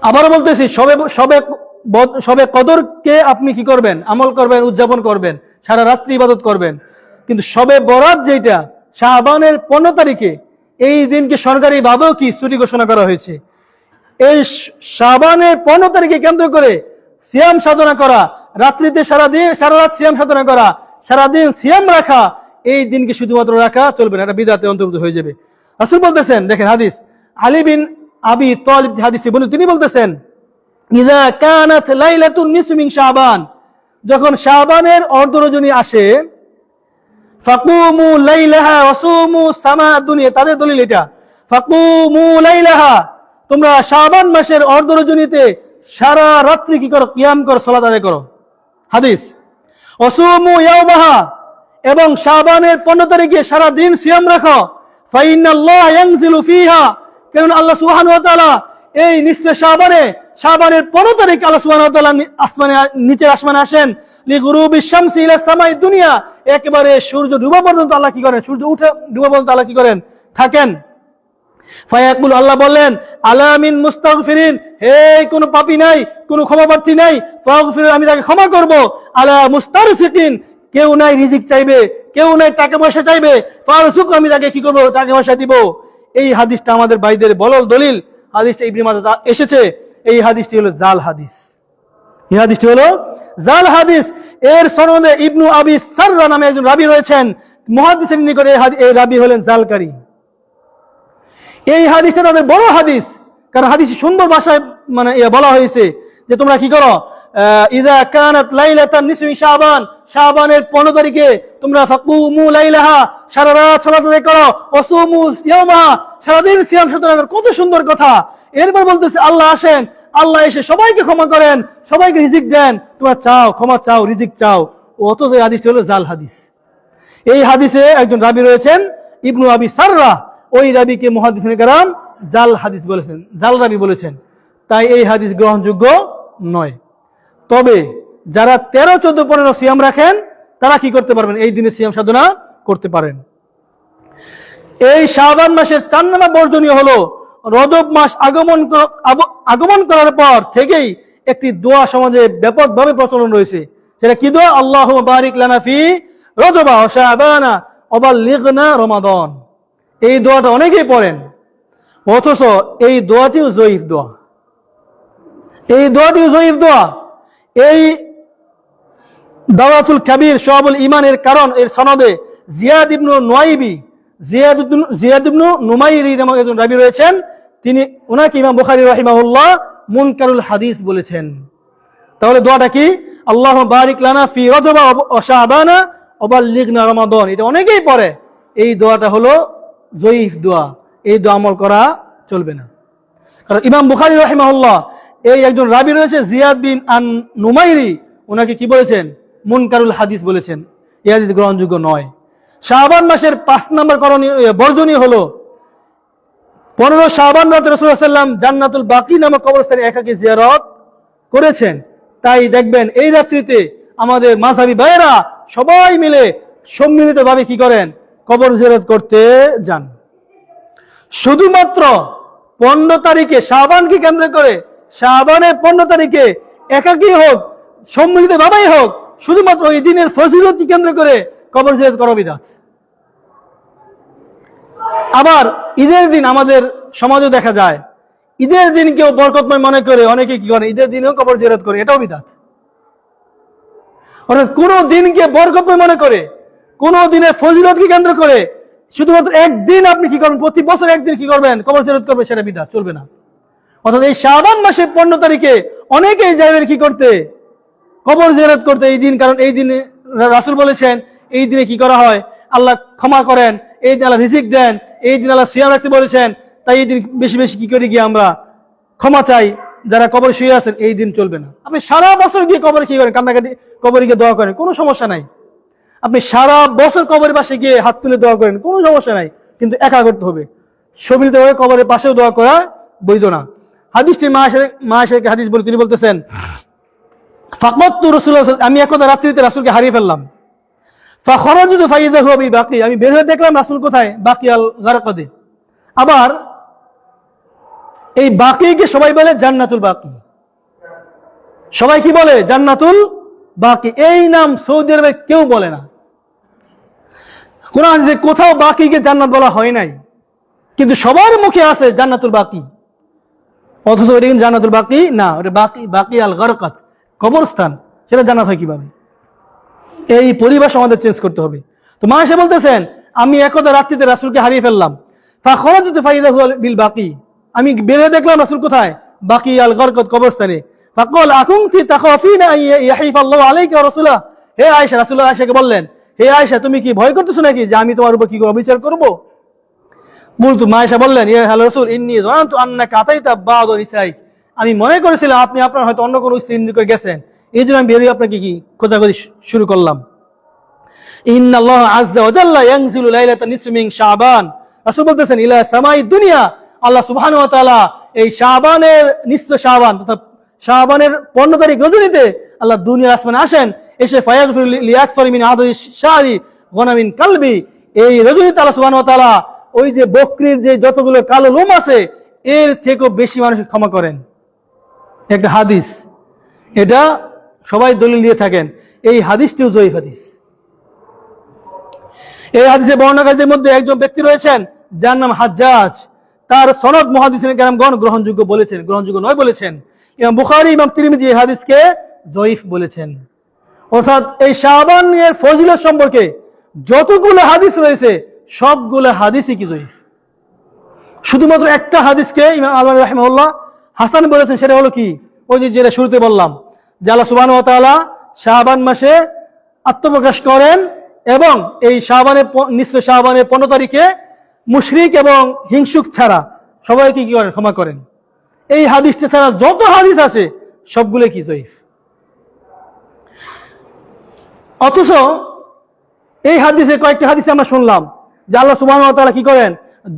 আবারও বলতেছি, শবে কদরকে আপনি কি করবেন? আমল করবেন, উদযাপন করবেন, সারা রাত্রি ইবাদত করবেন। কিন্তু শবে বরাত যেটা শাবানের 15 তারিখে, এই দিনকে সরকারিভাবেও কি ছুটি ঘোষণা করা হয়েছে। এই শাবানের 15 তারিখে কেন্দ্র করে সিয়াম সাধনা করা, রাত্রিতে সারা রাত সিয়াম সাধনা করা, সারাদিন সিয়াম রাখা, এই দিনকে শুধুমাত্র রাখা চলবে না, এটা বিদআতে অন্তর্ভুক্ত হয়ে যাবে। রাসূল বলতেছেন, দেখেন হাদিস, আলী বিন আবি তালিব হাদিসে তিনি বলতেছেন ইযা কানাত লাইলাতুন নিসফি মিন শাবান, যখন শাবানের অর্ধ রজনী আসে, ফাকুমু লাইলাহা ওয়াসুমু সামা দুনিয়া, তাদের দলিল এটা, ফাকুমু লাইলাহা, তোমরা শাবান মাসের অর্ধ রজনীতে সারা রাত্রি কি করো? কিয়াম করো, সালাত আদায় করো। হাদিস, ওয়াসুমু ইয়াওমাহা, এবং শাবানের 15 তারিখে সারা দিন সিয়াম রাখো। ফাইনাল্লাহ ইয়ানজিলু ফিহা, কারণ আল্লাহ সুবহানাহু ওয়া তাআলা এই নিসফে শাবানের 15 তারিখ আল্লাহ সুবহানাহু ওয়া তাআলা নিচের আসমানে আসেন। লিগুরুবিশ শামসি ইলা সামাই দুনিয়া, একেবারে সূর্য ডুবা পর্যন্ত আল্লাহ কি করেন? সূর্য উঠে ডুবা পর্যন্ত আল্লাহ কি করেন? থাকেন। ফায়াকুল, আল্লাহ বললেন, আলা মিন মুস্তাগফিরিন, হে কোন পাপী নাই, কোন ক্ষমাপ্রার্থী নাই, ফাগফির, আমি তাকে ক্ষমা করব। আলা মুস্তারসিকিন, কেউ নাই রিজিক চাইবে, কেউ নাই টাকা পয়সা চাইবে, ফারসুক, আমি তাকে কি করব? টাকা পয়সা দিব। এই হাদিসটা আমাদের ভাইদের বলল দলিল, হাদিসটা ইবনে মাজাহ এসেছে। এই হাদিসটি হলো জাল হাদিস, এই হাদিসটি হলো জাল হাদিস। এর সনদে ইবনু আবি সাররা নামে একজন রাবী রয়েছেন, মুহাদ্দিসের নিকটে এই রাবী হলেন জালকারী। এই হাদিসটা তাদের বড় হাদিস, কারণ হাদিসে সুন্দর ভাষায় মানে বলা হয়েছে যে তোমরা কি করো, ইযা কানাত লাইলাতান নিসফি শাবান, শাবানের 15 তারিখে তোমরা ফাকুমু লাইলাহা, সারা রাত সালাত আদায় করো, ওয়াসুমু ইয়াওমাহা, সারাদিন সিয়াম সাধনা করো। কত সুন্দর কথা। এরপর বলতেছে আল্লাহ আসেন, আল্লাহ এসে সবাইকে ক্ষমা করেন, সবাইকে রিজিক দেন, তোমরা চাও, ক্ষমা চাও, রিজিক চাও। অথচ এই হাদিসটি হলো জাল হাদিস। এই হাদিসে একজন রাবী রয়েছেন ইবনু আবি সাররা, ওই রাবীকে মুহাদ্দিসিনে কেরাম জাল হাদিস বলেছেন, জাল রাবী বলেছেন। তাই এই হাদিস গ্রহণযোগ্য নয়। তবে যারা 13, 14, 15 সিয়াম রাখেন তারা কি করতে পারবেন, এই দিনে সিয়াম সাধনা করতে পারেন। এই শাবান মাসের 4 নম্বর বর্জনীয় হলো রজব মাস আগমন করার পর থেকেই একটি দোয়া সমাজে ব্যাপকভাবে প্রচলন রয়েছে। সেটা কি দোয়া? আল্লাহুম্মা বারিক লানা ফি রজবা ওয়া শাবানা ওয়া বাল্লিগনা রমাদান। এই দোয়াটা অনেকেই পড়েন, অথচ এই দোয়াটিও জয়ীফ দোয়া। এই দোয়াটিও জয়ীফ দোয়া। এই দাওয়াতুল কাবীর শুআবুল ঈমানের কারণ এর সনদে জিয়াদ ইবনু নুমাইরি নামক একজন রাবী রয়েছেন। তিনি ওনাকে ইমাম বুখারী রাহিমাহুল্লাহ মুনকারুল হাদিস বলেছেন। তাহলে দোয়াটা কি? আল্লাহুম্মা বারিক লানা ফি রজবা ওয়া শাবানা ওয়া বাল্লিগনা রমাদান। এটা অনেকেই পড়ে। এই দোয়াটা হলো জয়ীফ দোয়া। এই দোয়া আমল করা চলবে না। কারণ ইমাম বুখারী রাহিমাহুল্লাহ এই একজন রাবী রয়েছে জিয়াদ বিন আন নুমাইরি, ওনাকে কি বলেছেন? মুনকারুল হাদিস বলেছেন। এই হাদিস গ্রহণযোগ্য নয়। শাবান মাসের 5 নম্বর বর্জনীয় হলো 15 শাবান রাতে রাসূলুল্লাহ সাল্লাল্লাহু আলাইহি ওয়াসাল্লাম জান্নাতুল বাকি নামক কবরস্থানে একাকী জিয়ারত করেছেন। তাই দেখবেন এই রাত্রিতে আমাদের মাযহাবী ভাইয়েরা সবাই মিলে সম্মিলিতভাবে কি করেন? কবর জিয়ারত করতে যান। শুধুমাত্র 15 তারিখে শাবানকে কেন্দ্র করে, শাবানের 15 তারিখে একাকী হোক সম্মিলিতভাবেই হোক, শুধুমাত্র এই দিনের ফজিলতকে কেন্দ্র করে কবর জিয়ারত করা বিদআত। আবার ঈদের দিন আমাদের সমাজে দেখা যায় ঈদের দিন কেউ বরকতময় মনে করে অনেকে কি করে, ঈদের দিনেও কবর জিয়ারত করে, এটাও বিদআত। অর্থাৎ কোন দিনকে বরকতময় মনে করে, কোন দিনের ফজিলতকে কেন্দ্র করে শুধুমাত্র একদিন আপনি কি করবেন, প্রতি বছর একদিন কি করবেন, কবর জিয়ারত করবেন, সেটা বিদআত, চলবে না। অর্থাৎ এই শাবান মাসের 15 তারিখে অনেকেই যাবেন কি করতে, কবর জিয়ারত করতে এই দিন। কারণ এই দিনে রাসূল বলেছেন এই দিনে কি করা হয়, আল্লাহ ক্ষমা করেন, এই দিন আল্লাহ রিজিক দেন, এই দিন আল্লাহ সিয়াম রাখতে বলেছেন। তাই এই দিন বেশি বেশি কি করে গিয়ে আমরা ক্ষমা চাই। যারা কবরে শুয়ে আছেন এই দিন চলবে না। আপনি সারা বছর গিয়ে কবরে কি করেন, কান্নাকাটি, কবরে গিয়ে দোয়া করেন, কোনো সমস্যা নাই। আপনি সারা বছর কবরের পাশে গিয়ে হাত তুলে দোয়া করেন, কোনো সমস্যা নাই, কিন্তু একা করতে হবে। সম্মিলিতভাবে কবরের পাশেও দোয়া করা বৈধ না। হাদিসটি মা আয়েশাকে হাদিস বলে তিনি বলতেছেন, ফাকমাতু রাসূলুল্লাহ, আমি একদা রাত্রিতে রাসূলকে হারিয়ে ফেললাম। ফাখরাজতু ফাইযা হুয়া বিবাকি, আমি বের হয়ে দেখলাম রাসূল কোথায়, বাকি আল গারকাদে। আবার এই বাকিকে সবাই বলে জান্নাতুল বাকি। সবাই কি বলে? জান্নাতুল বাকি। এই নাম সৌদি আরবে কেউ বলে না। কোরআন যে কোথাও বাকিকে জান্নাত বলা হয় নাই, কিন্তু সবার মুখে আছে জান্নাতুল বাকি। অথচ ওটা কিন্তু জান্নাতুল বাকি না, ওটা বাকি আল গারকাত, কবরস্থান। সেটা জান্নাত হয় কিভাবে? এই পরিবেশ আমাদের চেঞ্জ করতে হবে। তো মা এসে বলতেছেন, আমি একদা রাত্রিতে রাসূলকে হারিয়ে ফেললাম। ফাখরাজতু ফাইযা হুয়া বিল বাকি, আমি বের হয়ে দেখলাম রাসূল কোথায়, বাকি আল গারকাত, কবরস্থানে। ফাকাল আকুনতি তাখাফিনা ইয়াহিফাল্লাহু আলাইকা ওয়া রাসূলা, হে আয়েশা, রাসূলুল্লাহ আয়েশাকে বললেন, হে আয়েশা, তুমি কি ভয় করতেছো নাকি যে আমি তোমার উপর কি অবিচার করব? বলতো মা আয়েশা বললেন, ইয়া আল্লাহর রাসূল, ইন্নী যানানতু আন্নাকা আতাইতা বা'দ নিসাই, আমি মনে করেছিলাম আপনি আপনার হয়তো অন্য কোনো স্ত্রী নিকট গেছেন, এই জন্য আমি বেরিয়ে আপনাকে কি খোঁজাখুঁজি শুরু করলাম। ইন্নাল্লাহ আযজা ওয়া জাল্লা ইয়ানজিলু লাইলাতান নিসফি মিন শাবান, রাসূল বলতেছেন ইলা সামাই দুনিয়া, আল্লাহ সুবহানাহু ওয়া তাআলা এই শাবানের নিসফে শাবান তথা শাবানের 15 তারিখ রজনীতে আল্লাহ দুনিয়ার আসমানে আসেন, এসে ফায়াগফিরু লিয়াকসারি মিন আদাদি শারি গনামিন কালবি, এই রজনীতে আল্লাহ সুবহানাহু ওয়া তাআলা ওই যে বকরির যে যতগুলো কালো লোম আছে এর থেকেও বেশি মানুষকে ক্ষমা করেন। একটা হাদিস, এটা সবাই দলিল দিয়ে থাকেন। এই হাদিসটিও জয়ীফ হাদিস। এই হাদিসে বর্ণনাকারীদের মধ্যে একজন ব্যক্তি রয়েছেন যার নাম হাজ্জাজ। তার সনদ মুহাদ্দিসিন কেরামগণ গ্রহণযোগ্য বলেছেন, গ্রহণযোগ্য নয় বলেছেন। ইমাম বুখারী, ইমাম তিরমিজি এই হাদিসকে জয়ীফ বলেছেন। অর্থাৎ এই শাবানের ফজিলত সম্পর্কে যতগুলো হাদিস রয়েছে সবগুলো হাদিসই কি জয়ীফ। শুধুমাত্র একটা হাদিসকে ইমাম আলবানী রাহিমাহুল্লাহ হাসান বলেছেন, সেটা হলো কি, ওই যে যেটা শুরুতে বললাম যে আল্লাহ সুবহানাহু ওয়া তাআলা শাবান মাসে আত্মপ্রকাশ করেন এবং এই নিসফে শাবানের 15 তারিখে মুশরিক এবং হিংসুক ছাড়া সবাইকে কি করেন, ক্ষমা করেন। এই হাদিসটা ছাড়া যত হাদিস আছে সবগুলো কি জয়ীফ। অথচ এই হাদিসে কয়েকটা হাদিসে আমরা শুনলাম যে আল্লাহ সুবহানাহু ওয়া তাআলা কি করেন,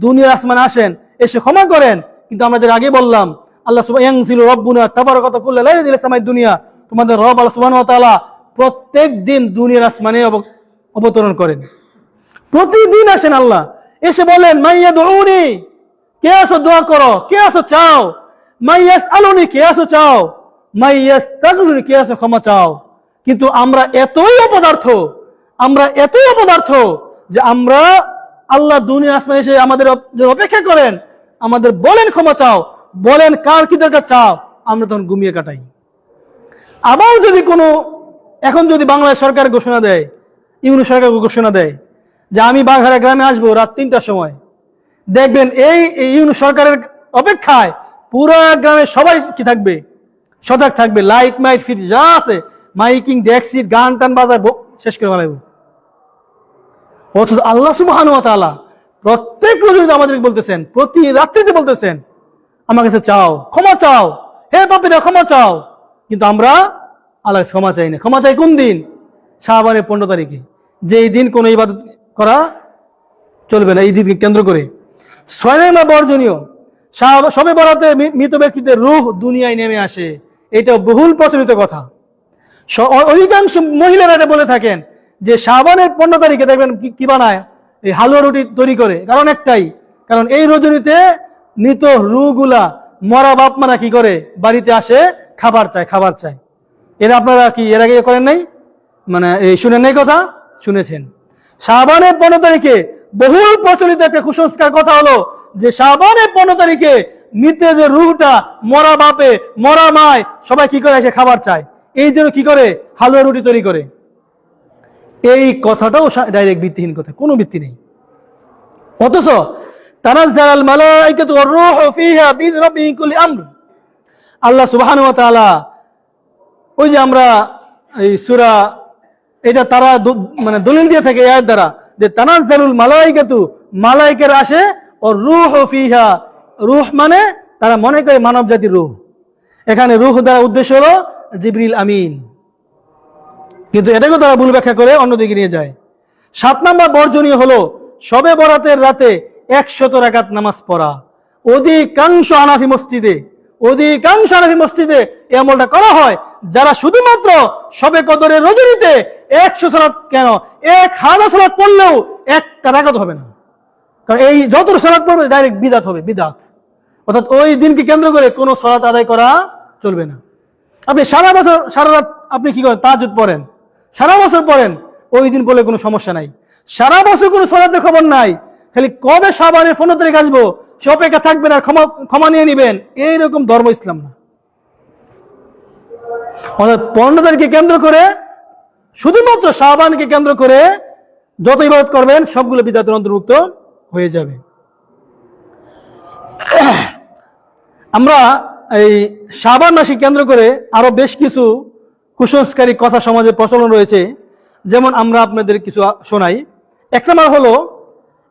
দুনিয়ার আসমানে আসেন, এসে ক্ষমা করেন। কিন্তু আমরা যেটা আগে বললাম, আল্লাহ ইয়ানজিলু রাব্বুনা তাবারাকা কুল্লা লাইলাতিল সামাই দুনিয়া, তোমাদের রব আল্লাহ সুবহানাহু ওয়া তাআলা প্রত্যেক দিন দুনিয়ার আসমানে অবতরণ করেন। প্রতিদিন আসেন আল্লাহ, এসে বলেন মাইয়াদউনি, কে আসো দোয়া করো, কে আসো চাও, মাইয়াসআলুনি, কে আসো চাও, মাইয়াস্তাগফিরুনি, কে আসো ক্ষমা চাও। কিন্তু আমরা এতই অপদার্থ যে আমরা আল্লাহ দুনিয়ার আসমানে এসে আমাদের অপেক্ষা করেন, আমাদের বলেন ক্ষমা চাও, বলেন কার কি দরকার চাও, আমরা তখন ঘুমিয়ে কাটাই। আবার যদি এখন যদি বাংলাদেশ সরকার ঘোষণা দেয়, ইউনিট সরকার ঘোষণা দেয় যে আমি বাঘারা গ্রামে আসবো রাত 3টার সময়, দেখবেন এই ইউনিট সরকারের অপেক্ষায় পুরো গ্রামে সবাই কি থাকবে, সজাগ থাকবে, লাইট মাইট ফিট যা আছে মাইকিং ডেক্সিট গান টান বাজার শেষ করে ফেলাইব। অথচ আল্লাহ সুবহানাহু ওয়া তাআলা প্রত্যেক রজনীতে আমাদের বলতেছেন, প্রতি রাত্রিতে বলতেছেন আমার কাছে চাও, ক্ষমা চাও, হে পাপীরা ক্ষমা চাও। কিন্তু আমরা আল্লাহ ক্ষমা চাই না। ক্ষমা চাই কোন দিন? শাবানের 15 তারিখে, যে এই দিন কোনো ইবাদত করা চলবে না, এই দিনকে কেন্দ্র করে। 6 নম্বর বর্জনীয়, শবে বরাতে মৃত ব্যক্তিদের রূহ দুনিয়ায় নেমে আসে। এটা বহুল প্রচলিত কথা। অধিকাংশ মহিলারা এটা বলে থাকেন যে শাবানের 15 তারিখে দেখবেন কি বানায়, এই হালুয়া রুটি তৈরি করে। কারণ একটাই, কারণ এই রজনীতে মৃত রূহগুলা, মরা বাপ মারা কি করে বাড়িতে আসে, খাবার চায়। এরা আপনারা কি এর আগে করেন নাই, মানে এই শুনেন নাই কথা? শুনেছেন। শাবানের 15 তারিখে বহুল প্রচলিত একটা কুসংস্কার কথা হলো যে শাবানের 15 তারিখে মৃতের যে রূহটা, মরা বাপে মরা মায় সবাই কি করে এসে খাবার চায়, এই জন্য কি করে হালুয়া রুটি তৈরি করে। এই কথাটাও ডাইরেক্ট ভিত্তিহীন কথা, কোনো ভিত্তি নেই। অথচ তানাজ্জালাল মালাইকাতু ওয়ার রূহু ফিহা বিইذনি রাব্বিহিম মিন কুল্লি আমর, আল্লাহ সুবহানাহু ওয়া তাআলা, ওই যে আমরা এই সূরা, এটা তারা মানে দলিল দিয়ে থাকে আয়াত দ্বারা যে তানাজ্জালুল মালাইকাতু, মালাইকারা আসে, ওর রূহু ফিহা, রূহ মানে তারা মনে করে মানব জাতির রূহ। এখানে রূহ দ্বারা উদ্দেশ্য হলো জিবরিল আমিন, কিন্তু এটাকে তারা ভুল ব্যাখ্যা করে অন্যদিকে নিয়ে যায়। 7 নম্বর বর্জনীয় হলো শবে বরাতের রাতে 100 রাকাত নামাজ পড়া। অধিকাংশ হানাফি মসজিদে এই আমলটা করা হয়, যারা শুধুমাত্র শবে কদরের রজনীতে 100 সালাত কেন 1000 সালাত পড়লেও একটা রাকাত হবে না। কারণ এই যত সালাত পড়বে ডাইরেক্ট বিদআত হবে, বিদআত। অর্থাৎ ওই দিনকে কেন্দ্র করে কোনো সালাত আদায় করা চলবে না। আপনি সারা বছর সারা রাত আপনি কি করেন, তাহাজ্জুদ পড়েন, সারা বছর পড়েন, ওই দিন বলে কোনো সমস্যা নাই। সারা বছর কোনো সালাতের খবর নাই, খালি কবে শাবানের 15 তারিখ আসবো সে অপেক্ষা থাকবেন আর ক্ষমা নিয়ে নিবেন, এইরকম ধর্ম ইসলাম না। অর্থাৎ 15 তারিখকে কেন্দ্র করে, শুধুমাত্র শাবানকে কেন্দ্র করে যত ইবাদত করবেন সবগুলো বিদআতের অন্তর্ভুক্ত হয়ে যাবে। আমরা এই শাবান মাসকে কেন্দ্র করে আরো বেশ কিছু কুসংস্কারী কথা সমাজে প্রচলন রয়েছে। যেমন আমরা আপনাদের কিছু শোনাই। 1 নম্বর হলো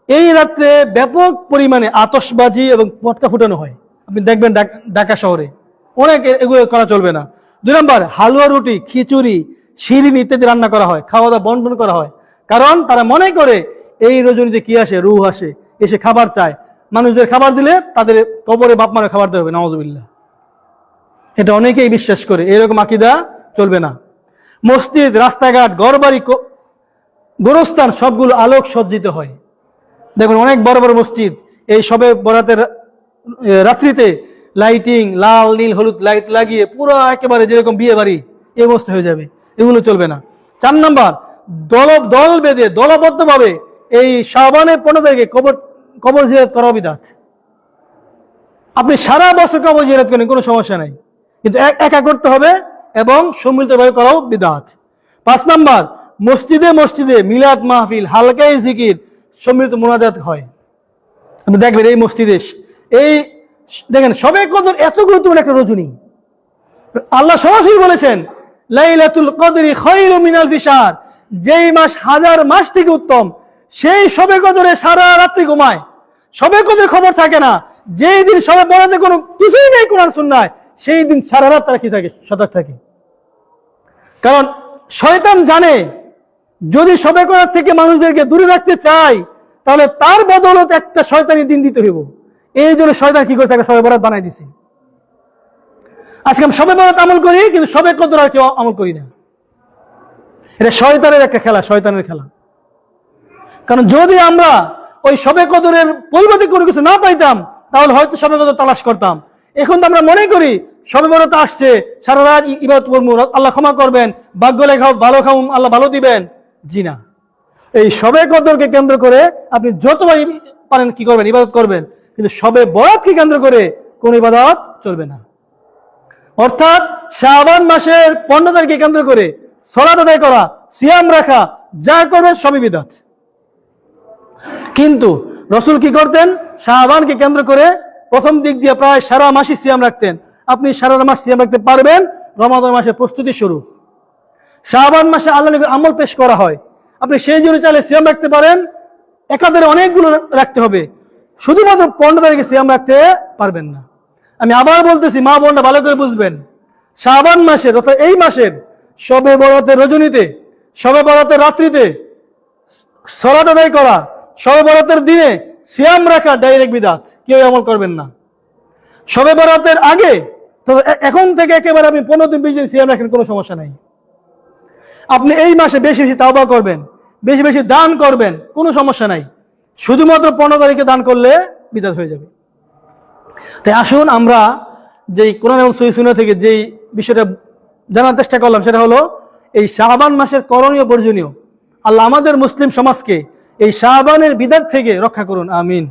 এই রাত্রে ব্যাপক পরিমাণে আতশবাজি এবং পটকা ফুটানো হয়। আপনি দেখবেন ঢাকা শহরে অনেক, এগুলো করা চলবে না। 2 নম্বর, হালুয়া রুটি, খিচুড়ি, শিরিন ইত্যাদি রান্না করা হয়, খাওয়া দাওয়া বন্টন করা হয়। কারণ তারা মনে করে এই রজনীতে কি আসে, রূহ আসে, এসে খাবার চায়। মানুষদের খাবার দিলে তাদের কবরে বাপ মারা খাবার দেওয়া হবে, নাউযুবিল্লাহ। এটা অনেকেই বিশ্বাস করে, এরকম আকীদা চলবে না। মসজিদ, রাস্তাঘাট, ঘরবাড়ি, গোরস্থান সবগুলো আলোক সজ্জিত হয়। দেখুন অনেক বড় বড় মসজিদ এই শবে বরাতের রাত্রিতে লাইটিং, লাল নীল হলুদ লাইট লাগিয়ে পুরো একেবারে যেরকম বিয়ে বাড়ি এই অবস্থা হয়ে যাবে, এগুলো চলবে না। 4 নম্বর, দল বেঁধে দলবদ্ধভাবে এই শাবানের 15 তারিখে কবর জিয়ারত করা বিদআত। আপনি সারা বছর কবর জিয়ারত করেন, কোনো সমস্যা নাই, কিন্তু একা করতে হবে এবং সম্মিলিতভাবে করাও বিদআত। 5 নম্বর, মসজিদে মিলাদ মাহফিল, হালকায় জিকির, সম্মিলিত মুনাজাত হয়। আপনি দেখবেন এই মসজিদে এই দেখেন শবে কদর এত গুরুত্বপূর্ণ একটা রজনী, আল্লাহ সরাসরি বলেছেন লাইলাতুল কদরি খায়রুম মিন আলফি শাহর, যেই মাস হাজার মাস থেকে উত্তম, সেই শবে কদরে সারা রাত্রি ঘুমায়, শবে কদরের খবর থাকে না। যেই দিন শবে বরাতে কোনো কিছুই নেই কোরআন সুন্নাহয়, সেই দিন সারা রাত তারা কি থাকে, সজাগ থাকে। কারণ শয়তান জানে যদি শবে কদর থেকে মানুষদেরকে দূরে রাখতে চায় তাহলে তার বদৌলত একটা শয়তানি দিন দিতে হইব। এই জন্য শয়তান কি করছে, একটা শবে বরাত বানাই দিছে। আজকে আমি শবে বরাত আমল করি, কিন্তু শবে কদর আর কেউ আমল করি না। এটা শয়তানের একটা খেলা, শয়তানের খেলা। কারণ যদি আমরা ওই শবে কদরের পরিবর্তে কোনো কিছু না পাইতাম তাহলে হয়তো শবে কদর তালাশ করতাম। এখন তো আমরা মনে করি শবে বরাত আসছে, সারা রাত ইবাদত করবো, আল্লাহ ক্ষমা করবেন, ভাগ্য লেখাও ভালো খাও, আল্লাহ ভালো দিবেন। জি না, এই শবে কদরকে কেন্দ্র করে আপনি যতবার পারেন কি করবেন, ইবাদত করবেন, কিন্তু শবে বরাতকে কেন্দ্র করে কোন ইবাদত চলবে না। অর্থাৎ শাবান মাসের 15 তারিখকে কেন্দ্র করে সালাত আদায় করা, সিয়াম রাখা, যা করবেন সবই বিদআত। কিন্তু রাসূল কি করতেন, শাবানকে কেন্দ্র করে প্রথম দিক দিয়ে প্রায় সারা মাসই সিয়াম রাখতেন। আপনি সারা মাস সিয়াম রাখতে পারবেন, রমাদান মাসের প্রস্তুতি শুরু। শাবান মাসে আল্লাহর নবীর আমল পেশ করা হয়, আপনি সেই জন্য চাইলে সিয়াম রাখতে পারেন। একাধারে অনেকগুলো রাখতে হবে, শুধুমাত্র 15 তারিখে সিয়াম রাখতে পারবেন না। আমি আবার বলতেছি, মা বোনরা ভালো করে বুঝবেন, শাবান মাসের অর্থাৎ এই মাসের শবে বরাতের রজনীতে, শবে বরাতের রাত্রিতে সালাত আদায় করা, শবে বরাতের দিনে সিয়াম রাখা ডাইরেক্ট বিদআত, কেউ আমল করবেন না। শবে বরাতের আগে তো এখন থেকে একেবারে আপনি 15 দিন 20 দিন সিয়াম রাখেন, কোনো সমস্যা নাই। আপনি এই মাসে বেশি বেশি তাওবা করবেন, বেশি বেশি দান করবেন, কোনো সমস্যা নাই। শুধুমাত্র 15 তারিখে দান করলে বিদআত হয়ে যাবে। তাই আসুন আমরা যেই কোরআন এবং সহিহ সুন্নাহ থেকে যেই বিষয়টা জানার চেষ্টা করলাম সেটা হলো এই শাবান মাসের করণীয় বর্জনীয়। আল্লাহ আমাদের মুসলিম সমাজকে এই শাবানের বিদআত থেকে রক্ষা করুন, আমিন।